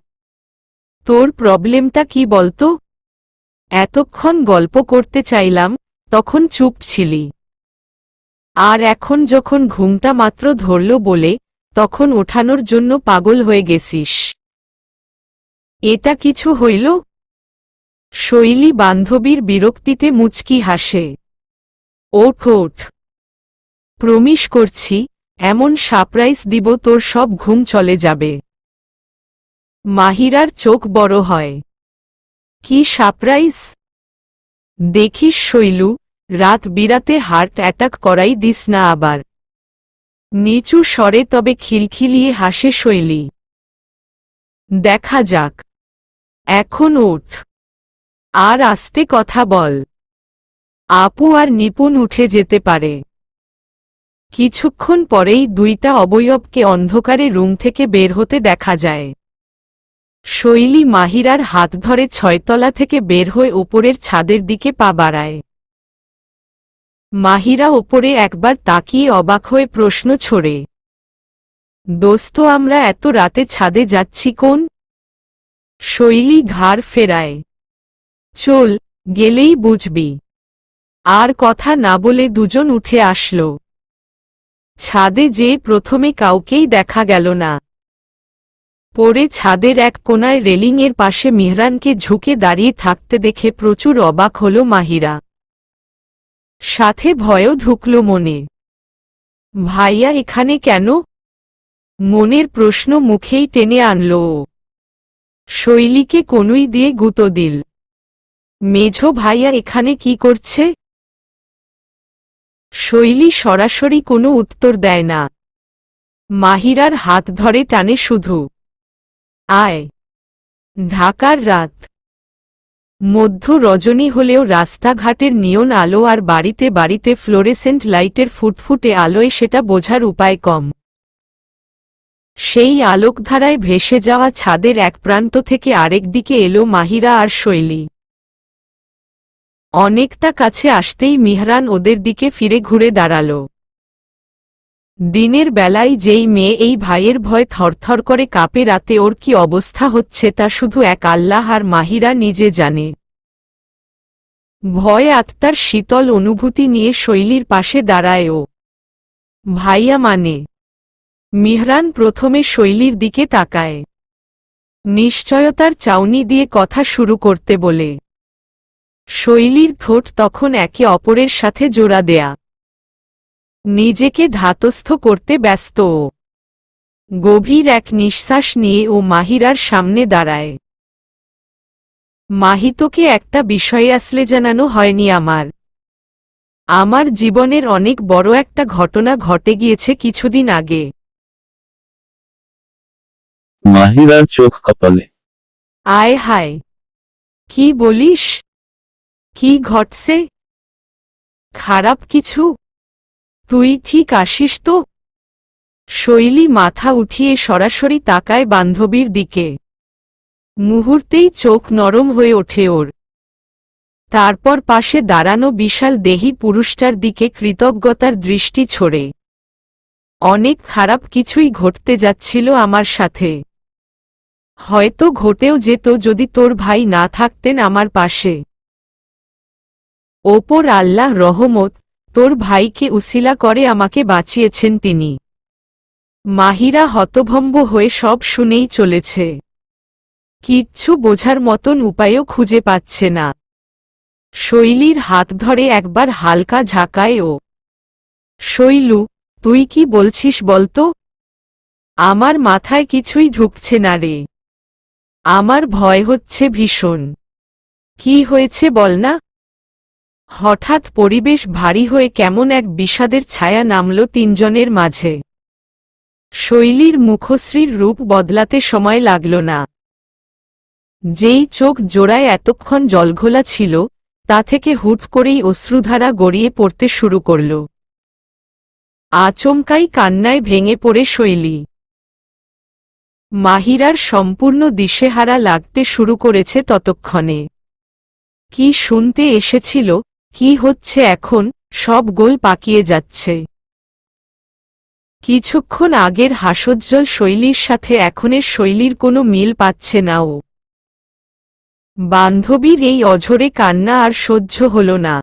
তোর প্রবলেমটা কি বলতো? এতক্ষণ গল্প করতে চাইলাম, তখন চুপ ছিলি। আর এখন যখন ঘুমটা মাত্র ধরল বলে, তখন ওঠানোর জন্য পাগল হয়ে গেছিস। এটা কিছু হইল? শৈলী বান্ধবীর বিরক্তিতে মুচকি হাসে। ওঠ ওঠ। প্রমিস করছি, এমন সারপ্রাইজ দিব তোর সব ঘুম চলে যাবে। মাহিরার চোখ বড় হয়। কি সারপ্রাইজ? দেখিস শৈলু, রাত বিরাতে হার্ট অ্যাটাক করাই দিস না আবার। নিচু স্বরে তবে খিলখিলিয়ে হাসে শৈলী। দেখা যাক। এখন ওঠ। আর আস্তে কথা বল। আপু আর নিপুণ উঠে যেতে পারে। কিছুক্ষণ পরেই দুইটা অবয়বকে অন্ধকারে রুম থেকে বের হতে দেখা যায়। শৈলী মাহিরার হাত ধরে 6তলা থেকে বের হয়ে ওপরের ছাদের দিকে পা বাড়ায়। মাহিরা ওপরে একবার তাকিয়ে অবাক হয়ে প্রশ্ন ছোড়ে, দোস্ত আমরা এত রাতে ছাদে যাচ্ছি কোন? শৈলী ঘাড় ফেরায়। চল, গেলেই বুঝবি। আর কথা না বলে দুজন উঠে আসলো। ছাদে যেয়ে প্রথমে কাউকেই দেখা গেল না। পরে ছাদের এক কোনায় রেলিংয়ের পাশে মিহরানকে ঝুঁকে দাঁড়িয়ে থাকতে দেখে প্রচুর অবাক হল মাহিরা। সাথে ভয়ও ঢুকল মনে। ভাইয়া এখানে কেন? মনের প্রশ্ন মুখেই টেনে আনল ও। শৈলীকে কনুই দিয়ে গুঁতো দিল। মেঝো ভাইয়া এখানে কি করছে? শৈলী সরাসরি কোনো উত্তর দেয় না। মাহিরার হাত ধরে টানে শুধু। আয়। ঢাকার রাত। মধ্য রজনী হলেও রাস্তাঘাটের নিয়ন আলো আর বাড়িতে বাড়িতে ফ্লোরেসেন্ট লাইটের ফুটফুটে আলোয় সেটা বোঝার উপায় কম। সেই আলোকধারায় ভেসে যাওয়া ছাদের এক প্রান্ত থেকে আরেক দিকে এলো মাহিরা আর শৈলী। অনেকটা কাছে আসতেই মিহরান ওদের দিকে ফিরে ঘুরে দাঁড়াল। দিনের বেলায় যেই মেয়ে এই ভাইয়ের ভয় থরথর করে কাঁপে, রাতে ওর কি অবস্থা হচ্ছে তা শুধু এক আল্লাহ আর মাহিরা নিজে জানে। ভয় আত্মার শীতল অনুভূতি নিয়ে শৈলীর পাশে দাঁড়ায় ও। ভাইয়া মানে? মিহরান প্রথমে শৈলীর দিকে তাকায়, নিশ্চয়তার চাউনি দিয়ে কথা শুরু করতে বলে। শৈলীর ঠোঁট তখন একে অপরের সাথে জোড়া দেয়া। নিজেকে ধাতস্থ করতে ব্যস্ত ও। গভীর এক নিঃশ্বাস নিয়ে ও মাহিরার সামনে দাঁড়ায়। মাহিতকে একটা বিষয়ে আসলে জানানো হয়নি আমার। আমার জীবনের অনেক বড় একটা ঘটনা ঘটে গিয়েছে কিছুদিন আগে। মাহিরার চোখ কপালে। আয় হায়, কি বলিস? কি ঘটছে? খারাপ কিছু? তুই ঠিক আসিস তো? শৈলী মাথা উঠিয়ে সরাসরি তাকায় বান্ধবীর দিকে। মুহূর্তেই চোখ নরম হয়ে ওঠে ওর। তারপর পাশে দাঁড়ানো বিশাল দেহী পুরুষটার দিকে কৃতজ্ঞতার দৃষ্টি ছোড়ে। অনেক খারাপ কিছুই ঘটতে যাচ্ছিল আমার সাথে। হয়তো ঘটেও যেত যদি তোর ভাই না থাকতেন আমার পাশে। ওপর আল্লাহ রহমত, তোর ভাইকে উসিলা করে আমাকে বাঁচিয়েছেন তিনি। মাহিরা হতভম্ব হয়ে সব শুনেই চলেছে। কিচ্ছু বোঝার মতন উপায়ও খুঁজে পাচ্ছে না। শৈলীর হাত ধরে একবার হালকা ঝাঁকায় ও। শৈলু, তুই কি বলছিস বলতো? আমার মাথায় কিছুই ঢুকছে না রে। আমার ভয় হচ্ছে ভীষণ। কি হয়েছে বল না? হঠাৎ পরিবেশ ভারী হয়ে কেমন এক বিষাদের ছায়া নামল তিনজনের মাঝে। শৈলীর মুখশ্রীর রূপ বদলাতে সময় লাগল না। যেই চোখ জোড়ায় এতক্ষণ জলঘোলা ছিল, তা থেকে হুট করেই অশ্রুধারা গড়িয়ে পড়তে শুরু করল। আচমকাই কান্নায় ভেঙে পড়ে শৈলী। মাহিরার সম্পূর্ণ দিশেহারা লাগতে শুরু করেছে ততক্ষণে। কি শুনতে এসেছিল, কি হচ্ছে এখন, সব গোল পাকিয়ে যাচ্ছে। কিছুক্ষণ আগের হাস্যোজ্জ্বল শৈলীর সাথে এখনের শৈলীর কোনো মিল পাচ্ছে না ও। বান্ধবীর এই অঝরে কান্না আর সহ্য হল না।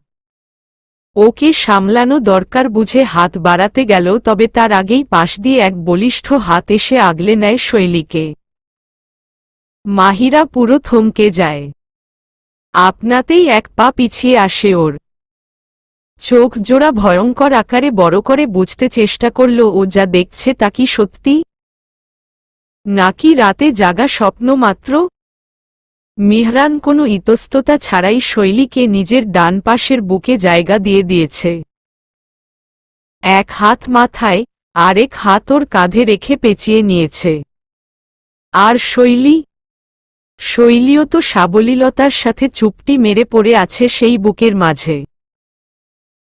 ওকে সামলানো দরকার বুঝে হাত বাড়াতে গেল, তবে তার আগেই পাশ দিয়ে এক বলিষ্ঠ হাত এসে আগলে নেয় শৈলীকে। মাহিরা পুরো থমকে যায়। আপনাতেই এক পা পিছিয়ে আসে ওর। চোখ জোড়া ভয়ঙ্কর আকারে বড় করে বুঝতে চেষ্টা করল ও যা দেখছে তা কি সত্যি, নাকি রাতে জাগা স্বপ্ন মাত্র। মিহরান কোনো ইতস্ততা ছাড়াই শৈলীকে নিজের ডান পাশের বুকে জায়গা দিয়ে দিয়েছে। এক হাত মাথায়, আরেক হাত ওর কাঁধে রেখে পেঁচিয়ে নিয়েছে। আর শৈলীও তো সাবলীলতার সাথে চুপটি মেরে পড়ে আছে সেই বুকের মাঝে।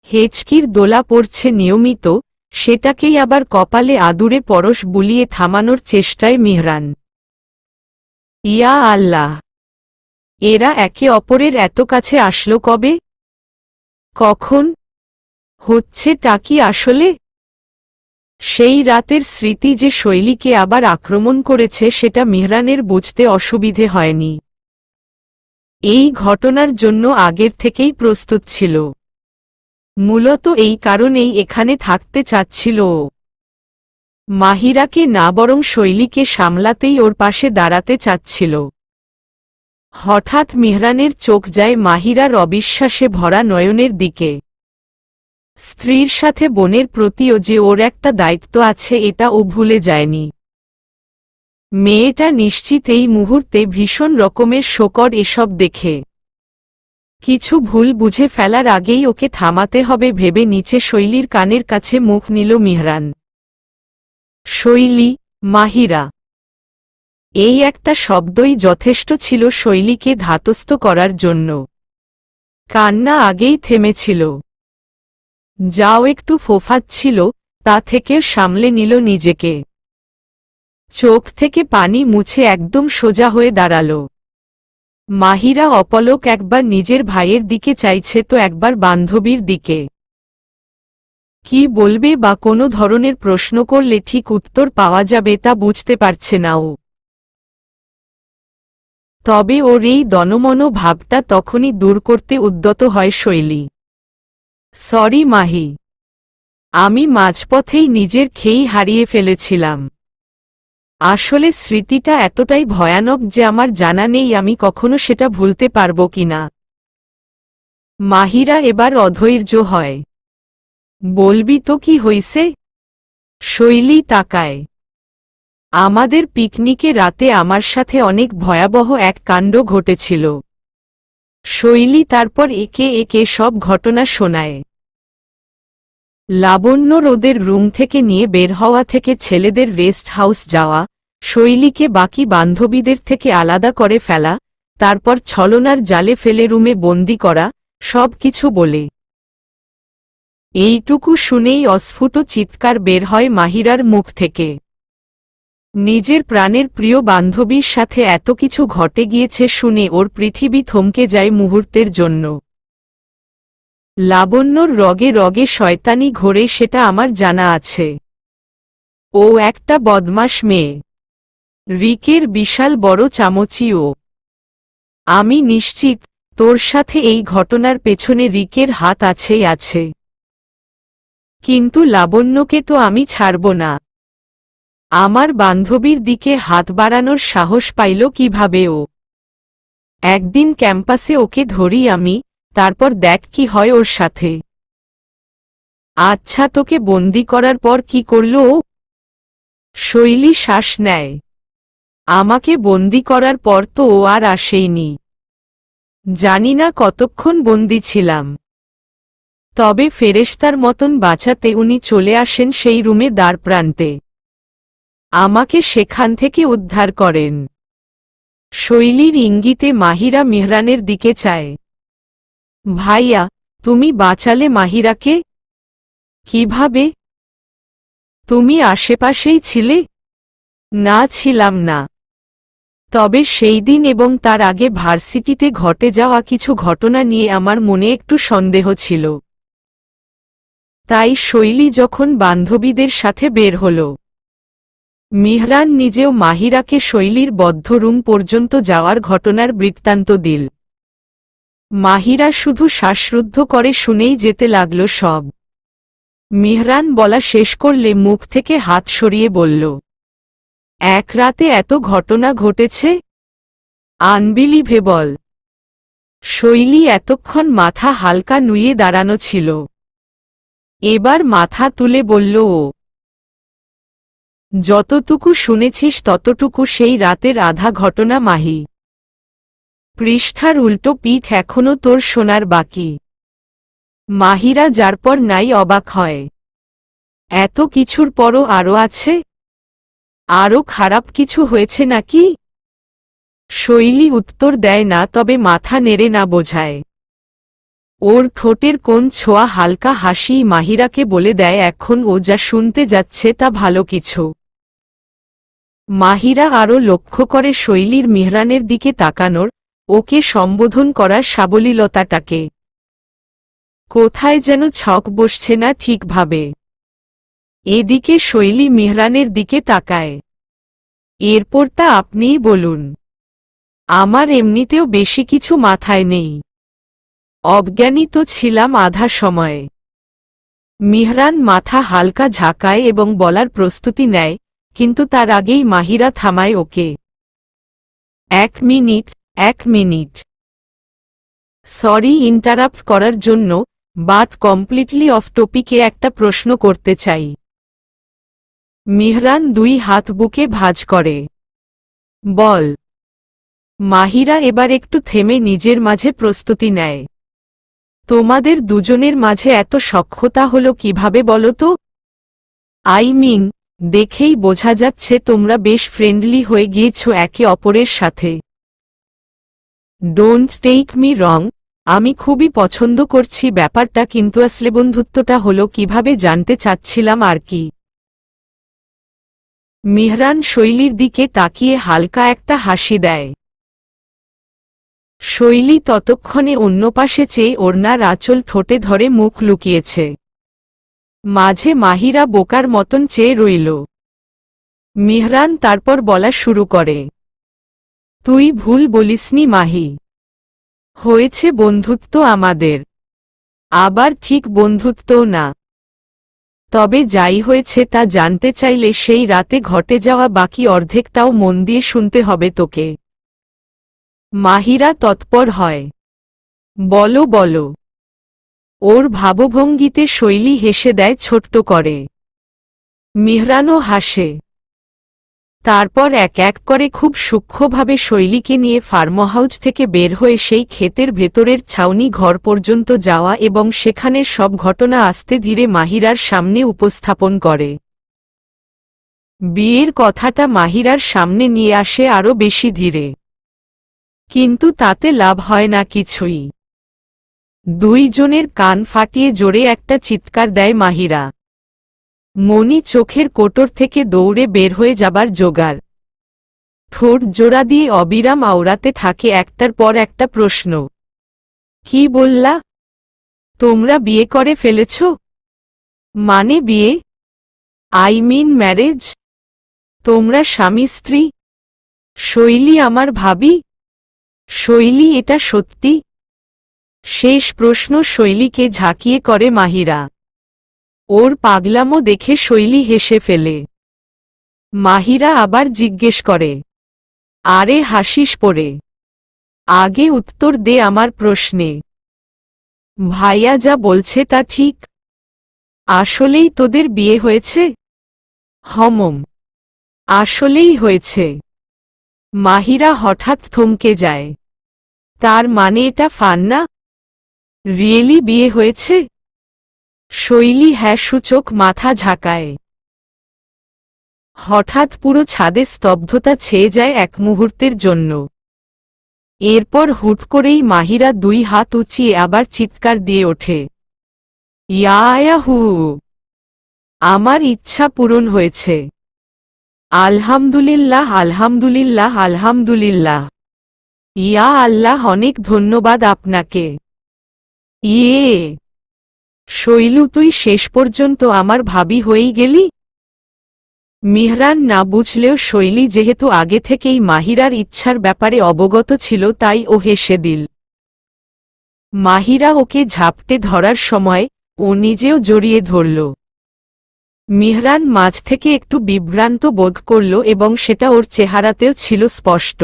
হেঁচকির দোলা পড়ছে নিয়মিত, সেটাকেই আবার কপালে আদুরে পরশ বুলিয়ে থামানোর চেষ্টায় মিহরান। ইয়া আল্লাহ, এরা একে অপরের এত কাছে আসলো কবে, কখন, হচ্ছেটা কি আসলে? সেই রাতের স্মৃতি যে শৈলীকে আবার আক্রমণ করেছে সেটা মিহরানের বুঝতে অসুবিধে হয়নি। এই ঘটনার জন্য আগের থেকেই প্রস্তুত ছিল। মূলত এই কারণেই এখানে থাকতে চাচ্ছিল ও। মাহিরাকে না বরং শৈলীকে সামলাতেই ওর পাশে দাঁড়াতে চাচ্ছিল। হঠাৎ মিহরানের চোখ যায় মাহিরার অবিশ্বাসে ভরা নয়নের দিকে। স্ত্রীর সাথে বোনের প্রতিও যে ওর একটা দায়িত্ব আছে এটা ও ভুলে যায়নি। মেয়েটা নিশ্চিত এই মুহূর্তে ভীষণ রকমের শোকর এসব দেখে। কিছু ভুল বুঝে ফেলার আগেই ওকে থামাতে হবে ভেবে নিচে শৈলীর কানের কাছে মুখ নিল মিহরান। শৈলী, মাহিরা, এই একটা শব্দই যথেষ্ট ছিল শৈলীকে ধাতস্থ করার জন্য। কান্না আগেই থেমেছিল, যাও একটু ফোফাচ্ছিল, তা থেকেও সামলে নিল নিজেকে। চোখ থেকে পানি মুছে একদম সোজা হয়ে দাঁড়াল। মাহিরা অপলক একবার নিজের ভাইয়ের দিকে চাইছে তো একবার বান্ধবীর দিকে। কি বলবে বা কোনো ধরনের প্রশ্ন করলে ঠিক উত্তর পাওয়া যাবে তা বুঝতে পারছে না ও। তবে ওর এই দনমন ভাবটা তখনই দূর করতে উদ্যত হয় শৈলী। সরি মাহি, আমি মাঝপথেই নিজের খেই হারিয়ে ফেলেছিলাম। আসলে স্মৃতিটা এতটাই ভয়ানক যে আমার জানা নেই আমি কখনো সেটা ভুলতে পারব কিনা। মাহিরা এবার অধৈর্য হয়। বলবি তো কি হইছে? শৈলী তাকায়। আমাদের পিকনিকে রাতে আমার সাথে অনেক ভয়াবহ এক কাণ্ড ঘটেছিল। শৈলী তারপর একে একে সব ঘটনা শোনায়। লাবণ্য ওদের রুম থেকে নিয়ে বের হওয়া থেকে ছেলেদের রেস্ট হাউস যাওয়া, শৈলীকে বাকি বান্ধবীদের থেকে আলাদা করে ফেলা, তারপর ছলনার জালে ফেলে রুমে বন্দি করা, সব কিছু বলে। এইটুকু শুনেই অস্ফুট চিৎকার বের হয় মাহিরার মুখ থেকে। নিজের প্রাণের প্রিয় বান্ধবীর সাথে এত কিছু ঘটে গিয়েছে শুনে ওর পৃথিবী থমকে যায় মুহূর্তের জন্য। লাবণ্যর রগে রগে শয়তানি ঘোরে সেটা আমার জানা আছে। ও একটা বদমাশ মেয়ে। রিকের বিশাল বড় চামচি ও। আমি নিশ্চিত তোর সাথে এই ঘটনার পেছনে রিকের হাত আছেই আছে। কিন্তু লাবণ্যকে তো আমি ছাড়ব না। আমার বান্ধবীর দিকে হাত বাড়ানোর সাহস পাইল কিভাবে ও? একদিন ক্যাম্পাসে ওকে ধরি আমি, তারপর দেখ কি হয় ওর সাথে। আচ্ছা, তোকে বন্দি করার পর কি করল ও? শৈলী শ্বাস নেয়। আমাকে বন্দি করার পর তো ও আর আসেইনি। জানি না কতক্ষণ বন্দি ছিলাম। তবে ফেরেশতার মতন বাঁচাতে উনি চলে আসেন সেই রুমে দ্বার প্রান্তে। আমাকে সেখান থেকে উদ্ধার করেন। শৈলীর ইঙ্গিতে মাহিরা মেহরানের দিকে চায়। ভাইয়া, তুমি বাঁচালে মাহিরাকে? কিভাবে? তুমি আশেপাশেই ছিলে? না, ছিলাম না। তবে সেই দিন এবং তার আগে ভার্সিটিতে ঘটে যাওয়া কিছু ঘটনা নিয়ে আমার মনে একটু সন্দেহ ছিল। তাই শৈলী যখন বান্ধবীদের সাথে বের হল, মেহরান নিজেও মাহিরাকে শৈলীর বদ্ধ রুম পর্যন্ত যাওয়ার ঘটনার বৃত্তান্ত দিল। মাহিরা শুধু শ্বাসরুদ্ধ করে শুনেই যেতে লাগল সব। মেহরান বলা শেষ করলে মুখ থেকে হাত সরিয়ে বলল, এক রাতে এত ঘটনা ঘটেছে? আনবিলিভেবল। শৈলী এতক্ষণ মাথা হালকা নুয়ে দাঁড়ানো ছিল। এবার মাথা তুলে বলল, ও যতটুকু শুনেছিস ততটুকু সেই রাতের আধা ঘটনা মাহি। পৃষ্ঠার উল্টো পিঠ এখনো তোর শোনার বাকি। মাহিরা যারপর নাই অবাক হয়। এত কিছুর পরও আরও আছে? আরও খারাপ কিছু হয়েছে নাকি? শৈলী উত্তর দেয় না, তবে মাথা নেড়ে না বোঝায়। ওর ঠোঁটের কোণ ছোঁয়া হালকা হাসি মাহিরাকে বলে দেয় এখন ও যা শুনতে যাচ্ছে তা ভালো কিছু। মাহিরা আরও লক্ষ্য করে শৈলীর মেহরানের দিকে তাকানোর, ওকে সম্বোধন করার সাবলীলতাটাকে। কোথায় যেন ছক বসছে না ঠিকভাবে। এদিকে শৈলী মেহরানের দিকে তাকায়। এরপরটা আপনিই বলুন। আমার এমনিতেও বেশি কিছু মাথায় নেই। অজ্ঞানী তো ছিলাম আধা সময়ে। মেহরান মাথা হালকা ঝাঁকায় এবং বলার প্রস্তুতি নেয়, কিন্তু তার আগেই মাহিরা থামায় ওকে। এক মিনিট। সরি ইন্টারাপ্ট করার জন্য, বাট কমপ্লিটলি অফ টপিকে একটা প্রশ্ন করতে চাই। মেহরান দুই হাত বুকে ভাঁজ করে। বল। মাহিরা এবার একটু থেমে নিজের মাঝে প্রস্তুতি নেয়। তোমাদের দুজনের মাঝে এত সখ্যতা হলো কিভাবে বলো তো? দেখেই বোঝা যাচ্ছে তোমরা বেশ ফ্রেন্ডলি হয়ে গিয়েছ একে অপরের সাথে। ডোন্ট টেক মি রং, আমি খুবই পছন্দ করছি ব্যাপারটা, কিন্তু আসলে বন্ধুত্বটা হলো কিভাবে জানতে চাচ্ছিলাম আর কি। মেহরান শৈলীর দিকে তাকিয়ে হালকা একটা হাসি দেয়। শৈলী ততক্ষণে অন্য পাশে চেয়ে ওড়নার আঁচল ঠোঁটে ধরে মুখ লুকিয়েছে। মাঝে মাহিরা বোকার মতন চেয়ে রইল। মেহরান তারপর বলা শুরু করে, তুই ভুল বলিসনি মাহি। হয়েছে বন্ধুত্ব আমাদের, আবার ঠিক বন্ধুত্বও না। তবে যাই হয়েছে তা জানতে চাইলে সেই রাতে ঘটে যাওয়া বাকি অর্ধেকটাও মন দিয়ে শুনতে হবে তোকে। মাহিরা তৎপর হয়। বলো। ওর ভাবভঙ্গিতে শৈলী হেসে দেয় ছোট্ট করে। মেহরানও হাসে। তারপর এক এক করে খুব সূক্ষ্মভাবে শৈলীকে নিয়ে ফার্মহাউস থেকে বের হয়ে সেই ক্ষেতের ভেতরের ছাউনি ঘর পর্যন্ত যাওয়া এবং সেখানের সব ঘটনা আস্তে ধীরে মাহিরার সামনে উপস্থাপন করে। বিয়ের কথাটা মাহিরার সামনে নিয়ে আসে আরও বেশি ধীরে। কিন্তু তাতে লাভ হয় না কিছুই। দুইজনের কান ফাটিয়ে জোরে একটা চিৎকার দেয় মাহিরা। মনি চোখের কোটর থেকে দৌড়ে বের হয়ে যাবার জোগাড়। ঠোঁট জোড়া দিয়ে অবিরাম আওড়াতে থাকে একটার পর একটা প্রশ্ন। কি বললা? তোমরা বিয়ে করে ফেলেছ? মানে বিয়ে? ম্যারেজ? তোমরা স্বামী স্ত্রী? শৈলী আমার ভাবি? শৈলী এটা সত্যি? শেষ প্রশ্ন শৈলীকে ঝাঁকিয়ে করে মাহিরা। ওর পাগলামো দেখে শৈলী হেসে ফেলে। মাহিরা আবার জিজ্ঞেস করে, আরে হাসিস পড়ে? আগে উত্তর দে আমার প্রশ্নে। ভাইয়া যা বলছে তা ঠিক? আসলেই তোদের বিয়ে হয়েছে? হমম, আসলেই হয়েছে। মাহিরা হঠাৎ থমকে যায়। তার মানে এটা ফান না? রিয়েলি বিয়ে হয়েছে? শৈলী হ্যাঁ সূচক মাথা ঝাঁকায়। হঠাৎ পুরো ছাদে স্তব্ধতা ছেয়ে যায় এক মুহূর্তের জন্য। এরপর হুট করেই মাহিরা দুই হাত উঁচিয়ে আবার চিৎকার দিয়ে ওঠে, ইয়াহু! আমার ইচ্ছা পূরণ হয়েছে। আলহামদুলিল্লাহ, আলহামদুলিল্লাহ, আলহামদুলিল্লাহ। ইয়া আল্লাহ, অনেক ধন্যবাদ আপনাকে। ইয়ে, শৈলু, তুই শেষ পর্যন্ত আমার ভাবি হয়েই গেলি। মিহরান না বুঝলেও শৈলী যেহেতু আগে থেকেই মাহিরার ইচ্ছার ব্যাপারে অবগত ছিল, তাই ও হেসে দিল। মাহিরা ওকে ঝাপটে ধরার সময় ও নিজেও জড়িয়ে ধরল। মিহরান মাঝ থেকে একটু বিভ্রান্ত বোধ করল এবং সেটা ওর চেহারাতেও ছিল স্পষ্ট।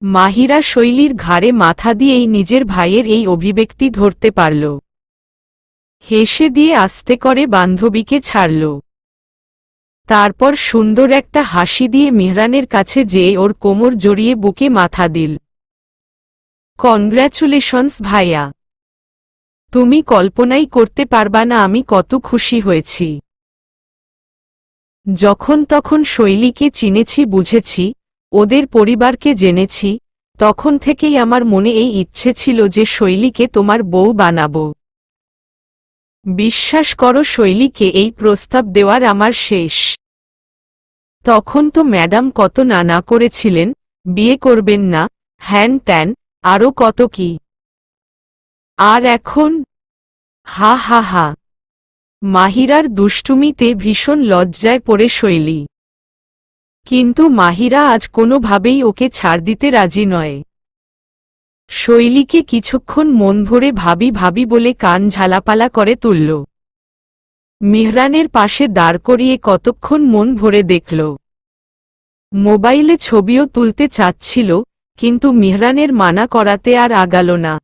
মাহিরা শৈলীর ঘাড়ে মাথা দিয়েই নিজের ভাইয়ের এই অভিব্যক্তি ধরতে পারল। হেসে দিয়ে আস্তে করে বান্ধবীকে ছাড়ল। তারপর সুন্দর একটা হাসি দিয়ে মিহরানের কাছে যেয়ে ওর কোমর জড়িয়ে বুকে মাথা দিল। কনগ্র্যাচুলেশনস ভাইয়া, তুমি কল্পনাই করতে পারবা না আমি কত খুশি হয়েছি। যখন তখন শৈলীকে চিনেছি, বুঝেছি, ওদের পরিবারকে জেনেছি, তখন থেকেই আমার মনে এই ইচ্ছে ছিল যে শৈলীকে তোমার বউ বানাবো। বিশ্বাস করো, শৈলীকে এই প্রস্তাব দেওয়ার আমার শেষ। তখন তো ম্যাডাম কত না করেছিলেন, বিয়ে করবেন না, হ্যান ত্যান, আরও কত কি। আর এখন হা হা হা। মাহিরার দুষ্টুমিতে ভীষণ লজ্জায় পড়ে শৈলী। কিন্তু মাহিরা আজ কোনোভাবেই ওকে ছাড় দিতে রাজি নয়। শৈলীকে কিছুক্ষণ মন ভরে ভাবি ভাবি বলে কান ঝালাপালা করে তুলল। মিহরানের পাশে দাঁড় করিয়ে কতক্ষণ মন ভরে দেখল। মোবাইলে ছবিও তুলতে চাচ্ছিল, কিন্তু মিহরানের মানা করাতে আর আগাল না।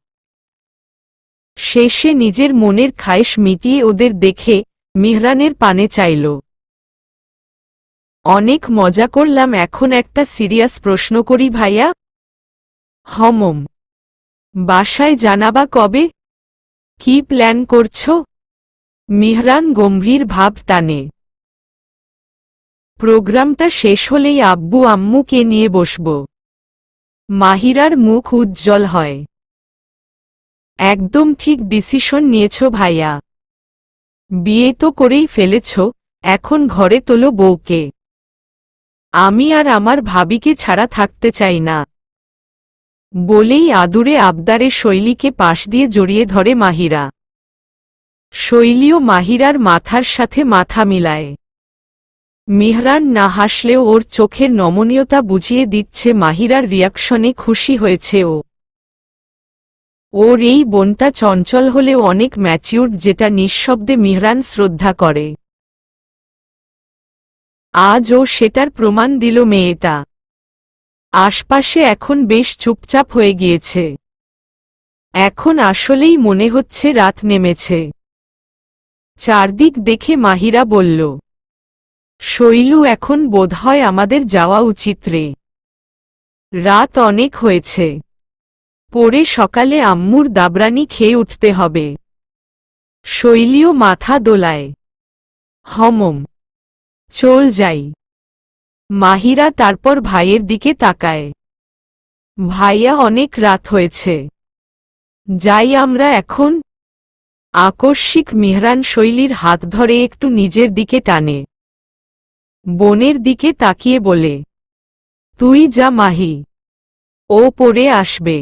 শেষে নিজের মনের খায়েশ মিটিয়ে ওদের দেখে মিহরানের পানে চাইল। অনেক মজা করলাম, এখন একটা সিরিয়াস প্রশ্ন করি ভাইয়া। হমম। বাসায় জানাবা কবে? কি প্ল্যান করছো? মিহরান গম্ভীর ভাব টানে। প্রোগ্রামটা শেষ হলেই আব্বু আম্মুকে নিয়ে বসব। মাহিরার মুখ উজ্জ্বল হয়। একদম ঠিক ডিসিশন নিয়েছ ভাইয়া। বিয়ে তো করেই ফেলেছ, এখন ঘরে তোলো বউকে। আমি আর আমার ভাবিকে ছাড়া থাকতে চাই না। বলেই আদুরে আবদারে শৈলীকে পাশ দিয়ে জড়িয়ে ধরে মাহিরা। শৈলীও মাহিরার মাথার সাথে মাথা মিলায়। মিহরান না হাসলেও ওর চোখের নমনীয়তা বুঝিয়ে দিচ্ছে মাহিরার রিয়াকশনে খুশি হয়েছে ও। ওর এই বোনটা চঞ্চল হলেও অনেক ম্যাচিউরড, যেটা নিঃশব্দে মিহরান শ্রদ্ধা করে। আজ ও সেটার প্রমাণ দিল মেয়েটা। আশপাশে এখন বেশ চুপচাপ হয়ে গিয়েছে। এখন আসলেই মনে হচ্ছে রাত নেমেছে। চারদিক দেখে মাহিরা বলল, শৈলু, এখন বোধহয় আমাদের যাওয়া উচিত রে। রাত অনেক হয়েছে। পরে সকালে আম্মুর দাবরানি খেয়ে উঠতে হবে। শৈলীও মাথা দোলায়। হমম, চল যাই। মাহিরা তারপর ভাইয়ের দিকে তাকায়। ভাইয়া, অনেক রাত হয়েছে, যাই আমরা এখন। আকস্মিক মিহরান শৈলীর হাত ধরে একটু নিজের দিকে টানে। বোনের দিকে তাকিয়ে বলে, তুই যা মাহি, ও পরে আসবে।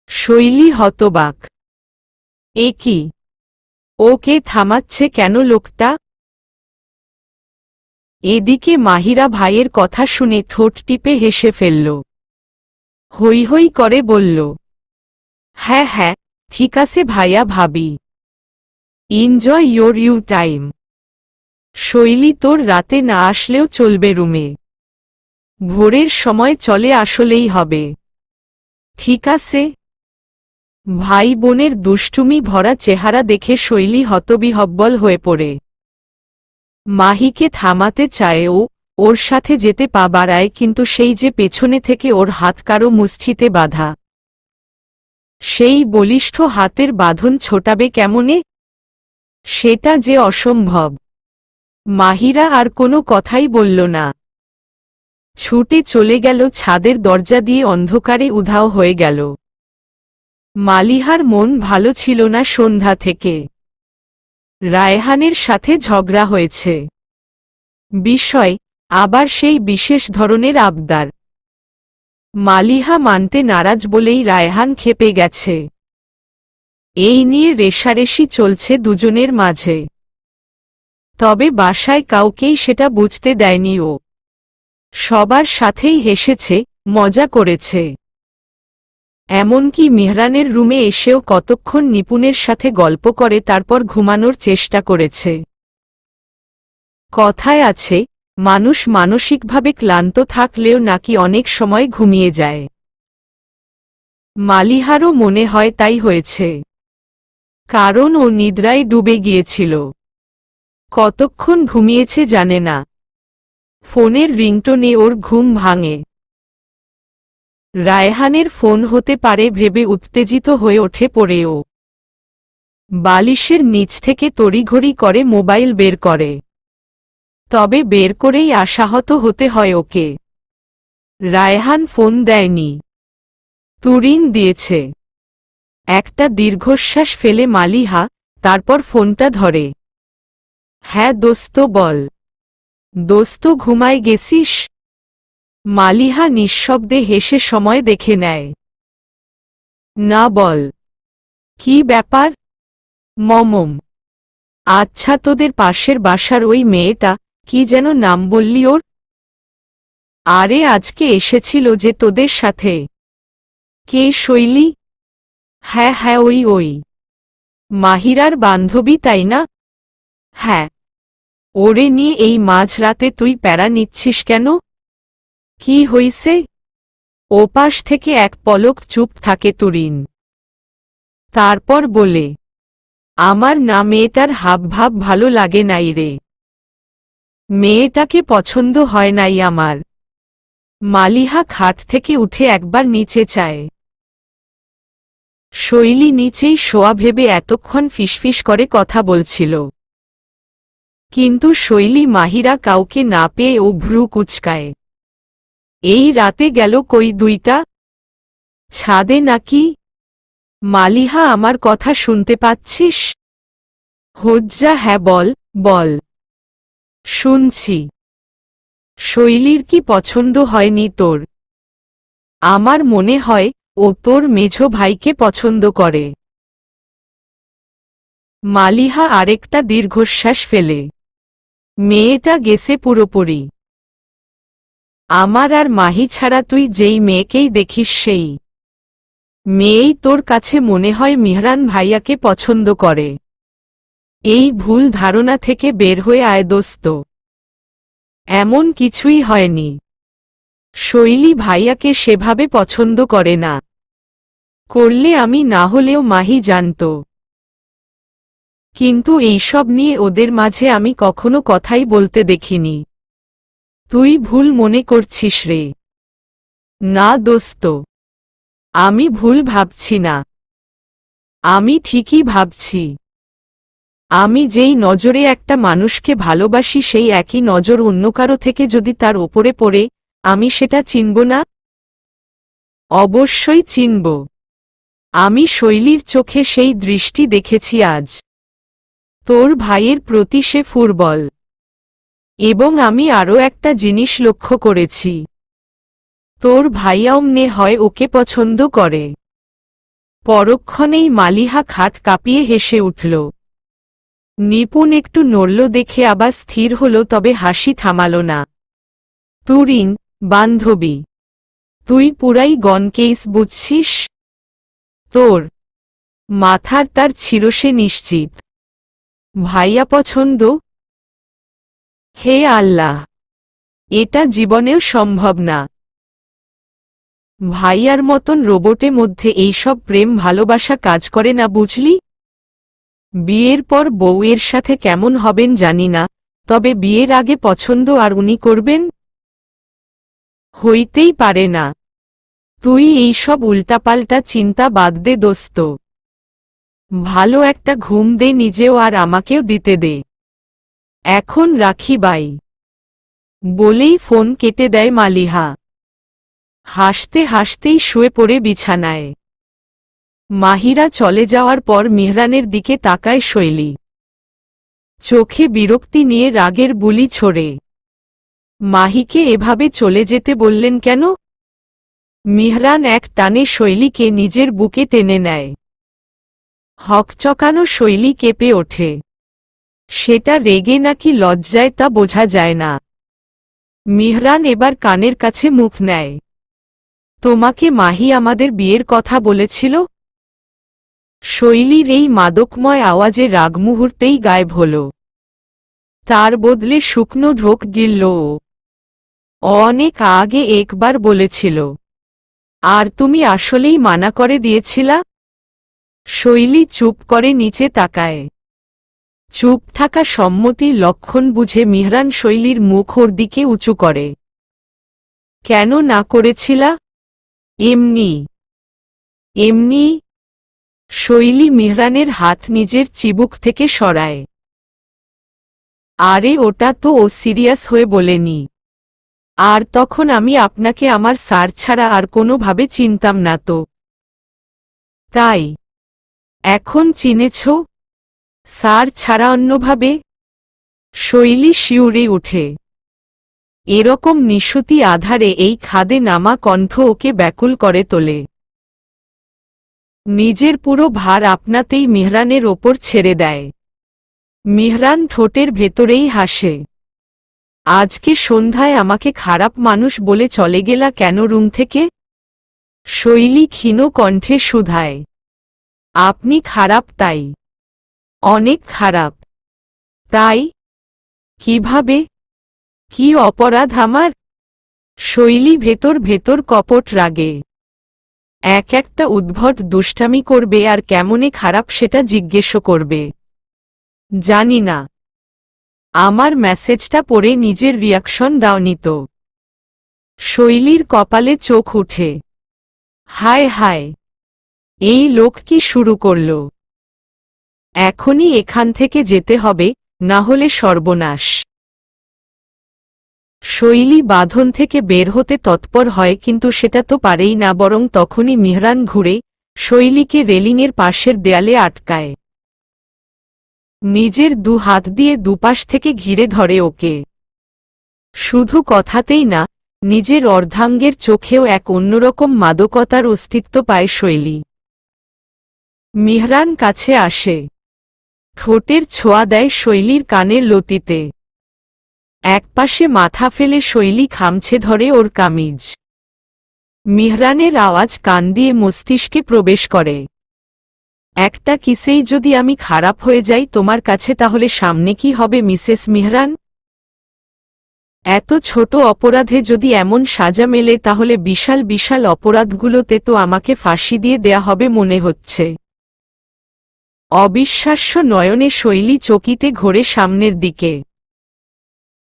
শৈলী হতবাক। এ কি? ওকে থামাচ্ছে কেন লোকটা? এদিকে মাহিরা ভাইয়ের কথা শুনে ঠোঁট টিপে হেসে ফেলল। হৈ হৈ করে বলল, হ্যাঁ হ্যাঁ, ঠিক আছে ভাইয়া ভাবি। Enjoy your you time. Shoili, তোর রাতে না আসলেও চলবে রুমে। ভোরের সময় চলে আসলেই হবে। ঠিক আছে। ভাই বোনের দুষ্টুমি ভরা চেহারা দেখে শৈলী হতবিহ্বল হয়ে পড়ে। মাহিকে থামাতে চায় ও, ওর সাথে যেতে পা বাড়ায়, কিন্তু সেই যে পেছনে থেকে ওর হাত কারো মুষ্টিতে বাঁধা। সেই বলিষ্ঠ হাতের বাঁধন ছোটাবে কেমনে? সেটা যে অসম্ভব। মাহিরা আর কোনো কথাই বলল না। ছুটে চলে গেল, ছাদের দরজা দিয়ে অন্ধকারে উধাও হয়ে গেল। মালিহার মন ভালো ছিল না সন্ধ্যা থেকে। রায়হানের সাথে ঝগড়া হয়েছে। বিষয় আবার সেই বিশেষ ধরনের আবদার। মালিহা মানতে নারাজ বলেই রায়হান ক্ষেপে গেছে। এই নিয়ে রেষারেষি চলছে দুজনের মাঝে। তবে বাসায় কাউকেই সেটা বুঝতে দেয়নি ও। সবার সাথেই হেসেছে, মজা করেছে। এমনকি মেহরানের রুমে এসেও কতক্ষণ নিপুণের সাথে গল্প করে তারপর ঘুমানোর চেষ্টা করেছে। কথায় আছে, মানুষ মানসিকভাবে ক্লান্ত থাকলেও নাকি অনেক সময় ঘুমিয়ে যায়। মালিহারও মনে হয় তাই হয়েছে। কারণ ও নিদ্রায় ডুবে গিয়েছিল। কতক্ষণ ঘুমিয়েছে জানে না। ফোনের রিংটোনে ওর ঘুম ভাঙে। রায়হানের ফোন হতে পারে ভেবে উত্তেজিত হয়ে ওঠে পড়েও। বালিশের নিচ থেকে তড়িঘড়ি করে মোবাইল বের করে। তবে বের করেই আশাহত হতে হয় ওকে। রায়হান ফোন দেয়নি। তুরিন দিয়েছে। একটা দীর্ঘশ্বাস ফেলে মালিহা তারপর ফোনটা ধরে। হ্যাঁ দোস্ত বল। দোস্ত ঘুমায় গেছিস? মালিহা নিঃশব্দে হেসে সময় দেখে নেয়। না বল। কি ব্যাপার? মমম। আচ্ছা তোদের পাশের বাসার ওই মেয়েটা, কি যেন নাম বললি ওর? আরে আজকে এসেছিল যে তোদের সাথে। কে শৈলী? হ্যাঁ হ্যাঁ ওই মাহিরার বান্ধবী তাই না? হ্যাঁ। ওরে নিয়ে এই মাঝরাতে তুই প্যারা নিচ্ছিস কেন? কি হইছে? ওপাশ থেকে এক পলক চুপ থাকে তুরিন। তারপর বলে, আমার না মেয়েটার হাবভাব ভালো লাগে নাই রে। মেয়েটাকে পছন্দ হয় নাই আমার। মালিহা খাট থেকে উঠে একবার নিচে চায়। শৈলী নিচেই শোয়া ভেবে এতক্ষণ ফিসফিস করে কথা বলছিল। কিন্তু শৈলী মাহিরা কাউকে না পেয়ে ও ভ্রু কুচকায়। এই রাতে গেল কই দুইটা? ছাদে নাকি? মালিহা আমার কথা শুনতে পাচ্ছিস? হজ্জা হ্যাঁ বল বল। শুনছি। শৈলীর কি পছন্দ হয়নি তোর? আমার মনে হয় ও তোর মেঝো ভাইকে পছন্দ করে। মালিহা আরেকটা দীর্ঘশ্বাস ফেলে। মেয়েটা গেছে পুরোপুরি। আমার আর মাহি ছাড়া তুই যেই মেয়েকেই দেখিস সেই মেয়েই তোর কাছে মনে হয় মিহরান ভাইয়াকে পছন্দ করে। এই ভুল ধারণা থেকে বের হয়ে আয় দোস্ত। এমন কিছুই হয়নি। শৈলী ভাইয়াকে সেভাবে পছন্দ করে না। করলে আমি না হলেও মাহি জানত। কিন্তু এইসব নিয়ে ওদের মাঝে আমি কখনো কথাই বলতে দেখিনি। তুই ভুল মনে করছিস রে। না দোস্ত। আমি ভুল ভাবছি না। আমি ঠিকই ভাবছি। আমি যেই নজরে একটা মানুষকে ভালোবাসি সেই একই নজর অন্য কারো থেকে যদি তার ওপরে পড়ে, আমি সেটা চিনব না? অবশ্যই চিনব। আমি শৈলীর চোখে সেই দৃষ্টি দেখেছি আজ। তোর ভাইয়ের প্রতি সে ফুটবল। এবং আমি আরও একটা জিনিস লক্ষ্য করেছি। তোর ভাইয়াও মনে হয় ওকে পছন্দ করে। পরক্ষণেই মালিহা খাট কাঁপিয়ে হেসে উঠল। নিপুণ একটু নড়ল দেখে আবার স্থির হল, তবে হাসি থামাল না। তুরিন, বান্ধবী, তুই পুরাই গন কেস বুঝছিস? তোর মাথার তার ছিল সে নিশ্চিত। ভাইয়া পছন্দ? হে আল্লাহ, এটা জীবনেও সম্ভব না। ভাইয়ার মতন রোবটে মধ্যে এইসব প্রেম ভালোবাসা কাজ করে না বুঝলি? বিয়ের পর বউয়ের সাথে কেমন হবেন জানি না, তবে বিয়ের আগে পছন্দ আর উনি করবেন? হইতেই পারে না। তুই এইসব উল্টাপাল্টা চিন্তা বাদ দে দোস্ত। ভালো একটা ঘুম দে নিজেও আর আমাকেও দিতে দে। এখন রাখি বাই। বলেই ফোন কেটে দেয় মালিহা। হাসতে হাসতেই শুয়ে পড়ে বিছানায়। মাহিরা চলে যাওয়ার পর মিহরানের দিকে তাকায় শৈলী। চোখে বিরক্তি নিয়ে রাগের বুলি ছোড়ে। মাহিকে এভাবে চলে যেতে বললেন কেন? মিহরান এক টানে শৈলীকে নিজের বুকে টেনে নেয়। হকচকানো শৈলী কেঁপে ওঠে। সেটা রেগে নাকি লজ্জায় তা বোঝা যায় না। মিহরান এবার কানের কাছে মুখ নেয়। তোমাকে মাহি আমাদের বিয়ের কথা বলেছিল? শৈলীর এই মাদকময় আওয়াজে রাগ মুহূর্তেই গায়েব হল। তার বদলে শুকনো ঢোক গিলল ও। অনেক আগে একবার বলেছিল। আর তুমি আসলেই মানা করে দিয়েছিলা? শৈলী চুপ করে নিচে তাকায়। চুপ থাকা সম্মতির লক্ষণ বুঝে মিহরান শৈলীর মুখ ওর দিকে উঁচু করে। কেন না করেছিলা? এমনি। এমনি? শৈলী মিহরানের হাত নিজের চিবুক থেকে সরায়। আরে ওটা তো ও সিরিয়াস হয়ে বলেনি। আর তখন আমি আপনাকে আমার স্যার ছাড়া আর কোনোভাবে চিনতাম না তো। তাই এখন চিনেছ? স্যার ছাড়া অন্যভাবে? শৈলী শিউরে উঠে। এরকম নিশুতি আধারে এই খাদে নামা কণ্ঠ ওকে ব্যাকুল করে তোলে। নিজের পুরো ভার আপনাতেই মিহরানের ওপর ছেড়ে দেয়। মিহরান ঠোঁটের ভেতরেই হাসে। আজকে সন্ধ্যায় আমাকে খারাপ মানুষ বলে চলে গেলা কেন রুম থেকে? শৈলী ক্ষীণ কণ্ঠে শুধায়। আপনি খারাপ তাই। অনেক খারাপ। তাই? কিভাবে? কি অপরাধ আমার? শৈলী ভেতর ভেতর কপট রাগে। এক একটা উদ্ভট দুষ্টামি করবে আর কেমনে খারাপ সেটা জিজ্ঞেসও করবে। জানি না। আমার মেসেজটা পড়ে নিজের রিয়াকশন দাওনি তো। শৈলীর কপালে চোখ উঠে। হায় হায়, এই লোক কি শুরু করল? এখনই এখান থেকে যেতে হবে, না হলে সর্বনাশ। শৈলী বাঁধন থেকে বের হতে তৎপর হয় কিন্তু সেটা তো পারেই না, বরং তখনই মিহরান ঘুরে শৈলীকে রেলিংয়ের পাশের দেয়ালে আটকায়। নিজের দু হাত দিয়ে দুপাশ থেকে ঘিরে ধরে ওকে। শুধু কথাতেই না, নিজের অর্ধাঙ্গের চোখেও এক অন্যরকম মাদকতার অস্তিত্ব পায় শৈলী। মিহরান কাছে আসে। ঠোঁটের ছোঁয়া দেয় শৈলীর কানের লতিতে। একপাশে মাথা ফেলে শৈলী খামছে ধরে ওর কামিজ। মিহরানের আওয়াজ কান দিয়ে মস্তিষ্কে প্রবেশ করে। একটা কিসেই যদি আমি খারাপ হয়ে যাই তোমার কাছে, তাহলে সামনে কি হবে মিসেস মিহরান? এত ছোট অপরাধে যদি এমন সাজা মেলে, তাহলে বিশাল বিশাল অপরাধগুলোতে তো আমাকে ফাঁসি দিয়ে দেয়া হবে মনে হচ্ছে। অবিশ্বাস্য নয়নে শৈলী চকিতে ঘোরে সামনের দিকে।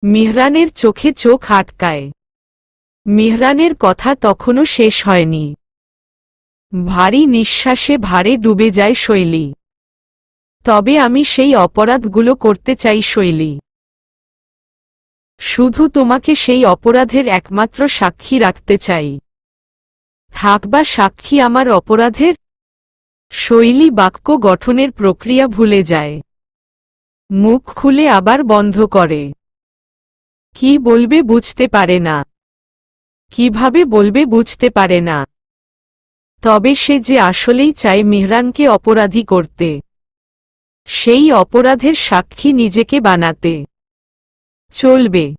মিহরানের চোখে চোখ আটকায়। মিহরানের কথা তখনও শেষ হয়নি। ভারী নিঃশ্বাসে ভারে ডুবে যায় শৈলী। তবে আমি সেই অপরাধগুলো করতে চাই শৈলী। শুধু তোমাকে সেই অপরাধের একমাত্র সাক্ষী রাখতে চাই। থাকবা সাক্ষী আমার অপরাধের? শৈলী বাক্য গঠনের প্রক্রিয়া ভুলে যায়। মুখ খুলে আবার বন্ধ করে। কি বলবে বুঝতে পারে না। কিভাবে বলবে বুঝতে পারে না। তবে সে যে আসলেই চায় মিহরানকে অপরাধী করতে। সেই অপরাধের সাক্ষী নিজেকে বানাতে। চলবে।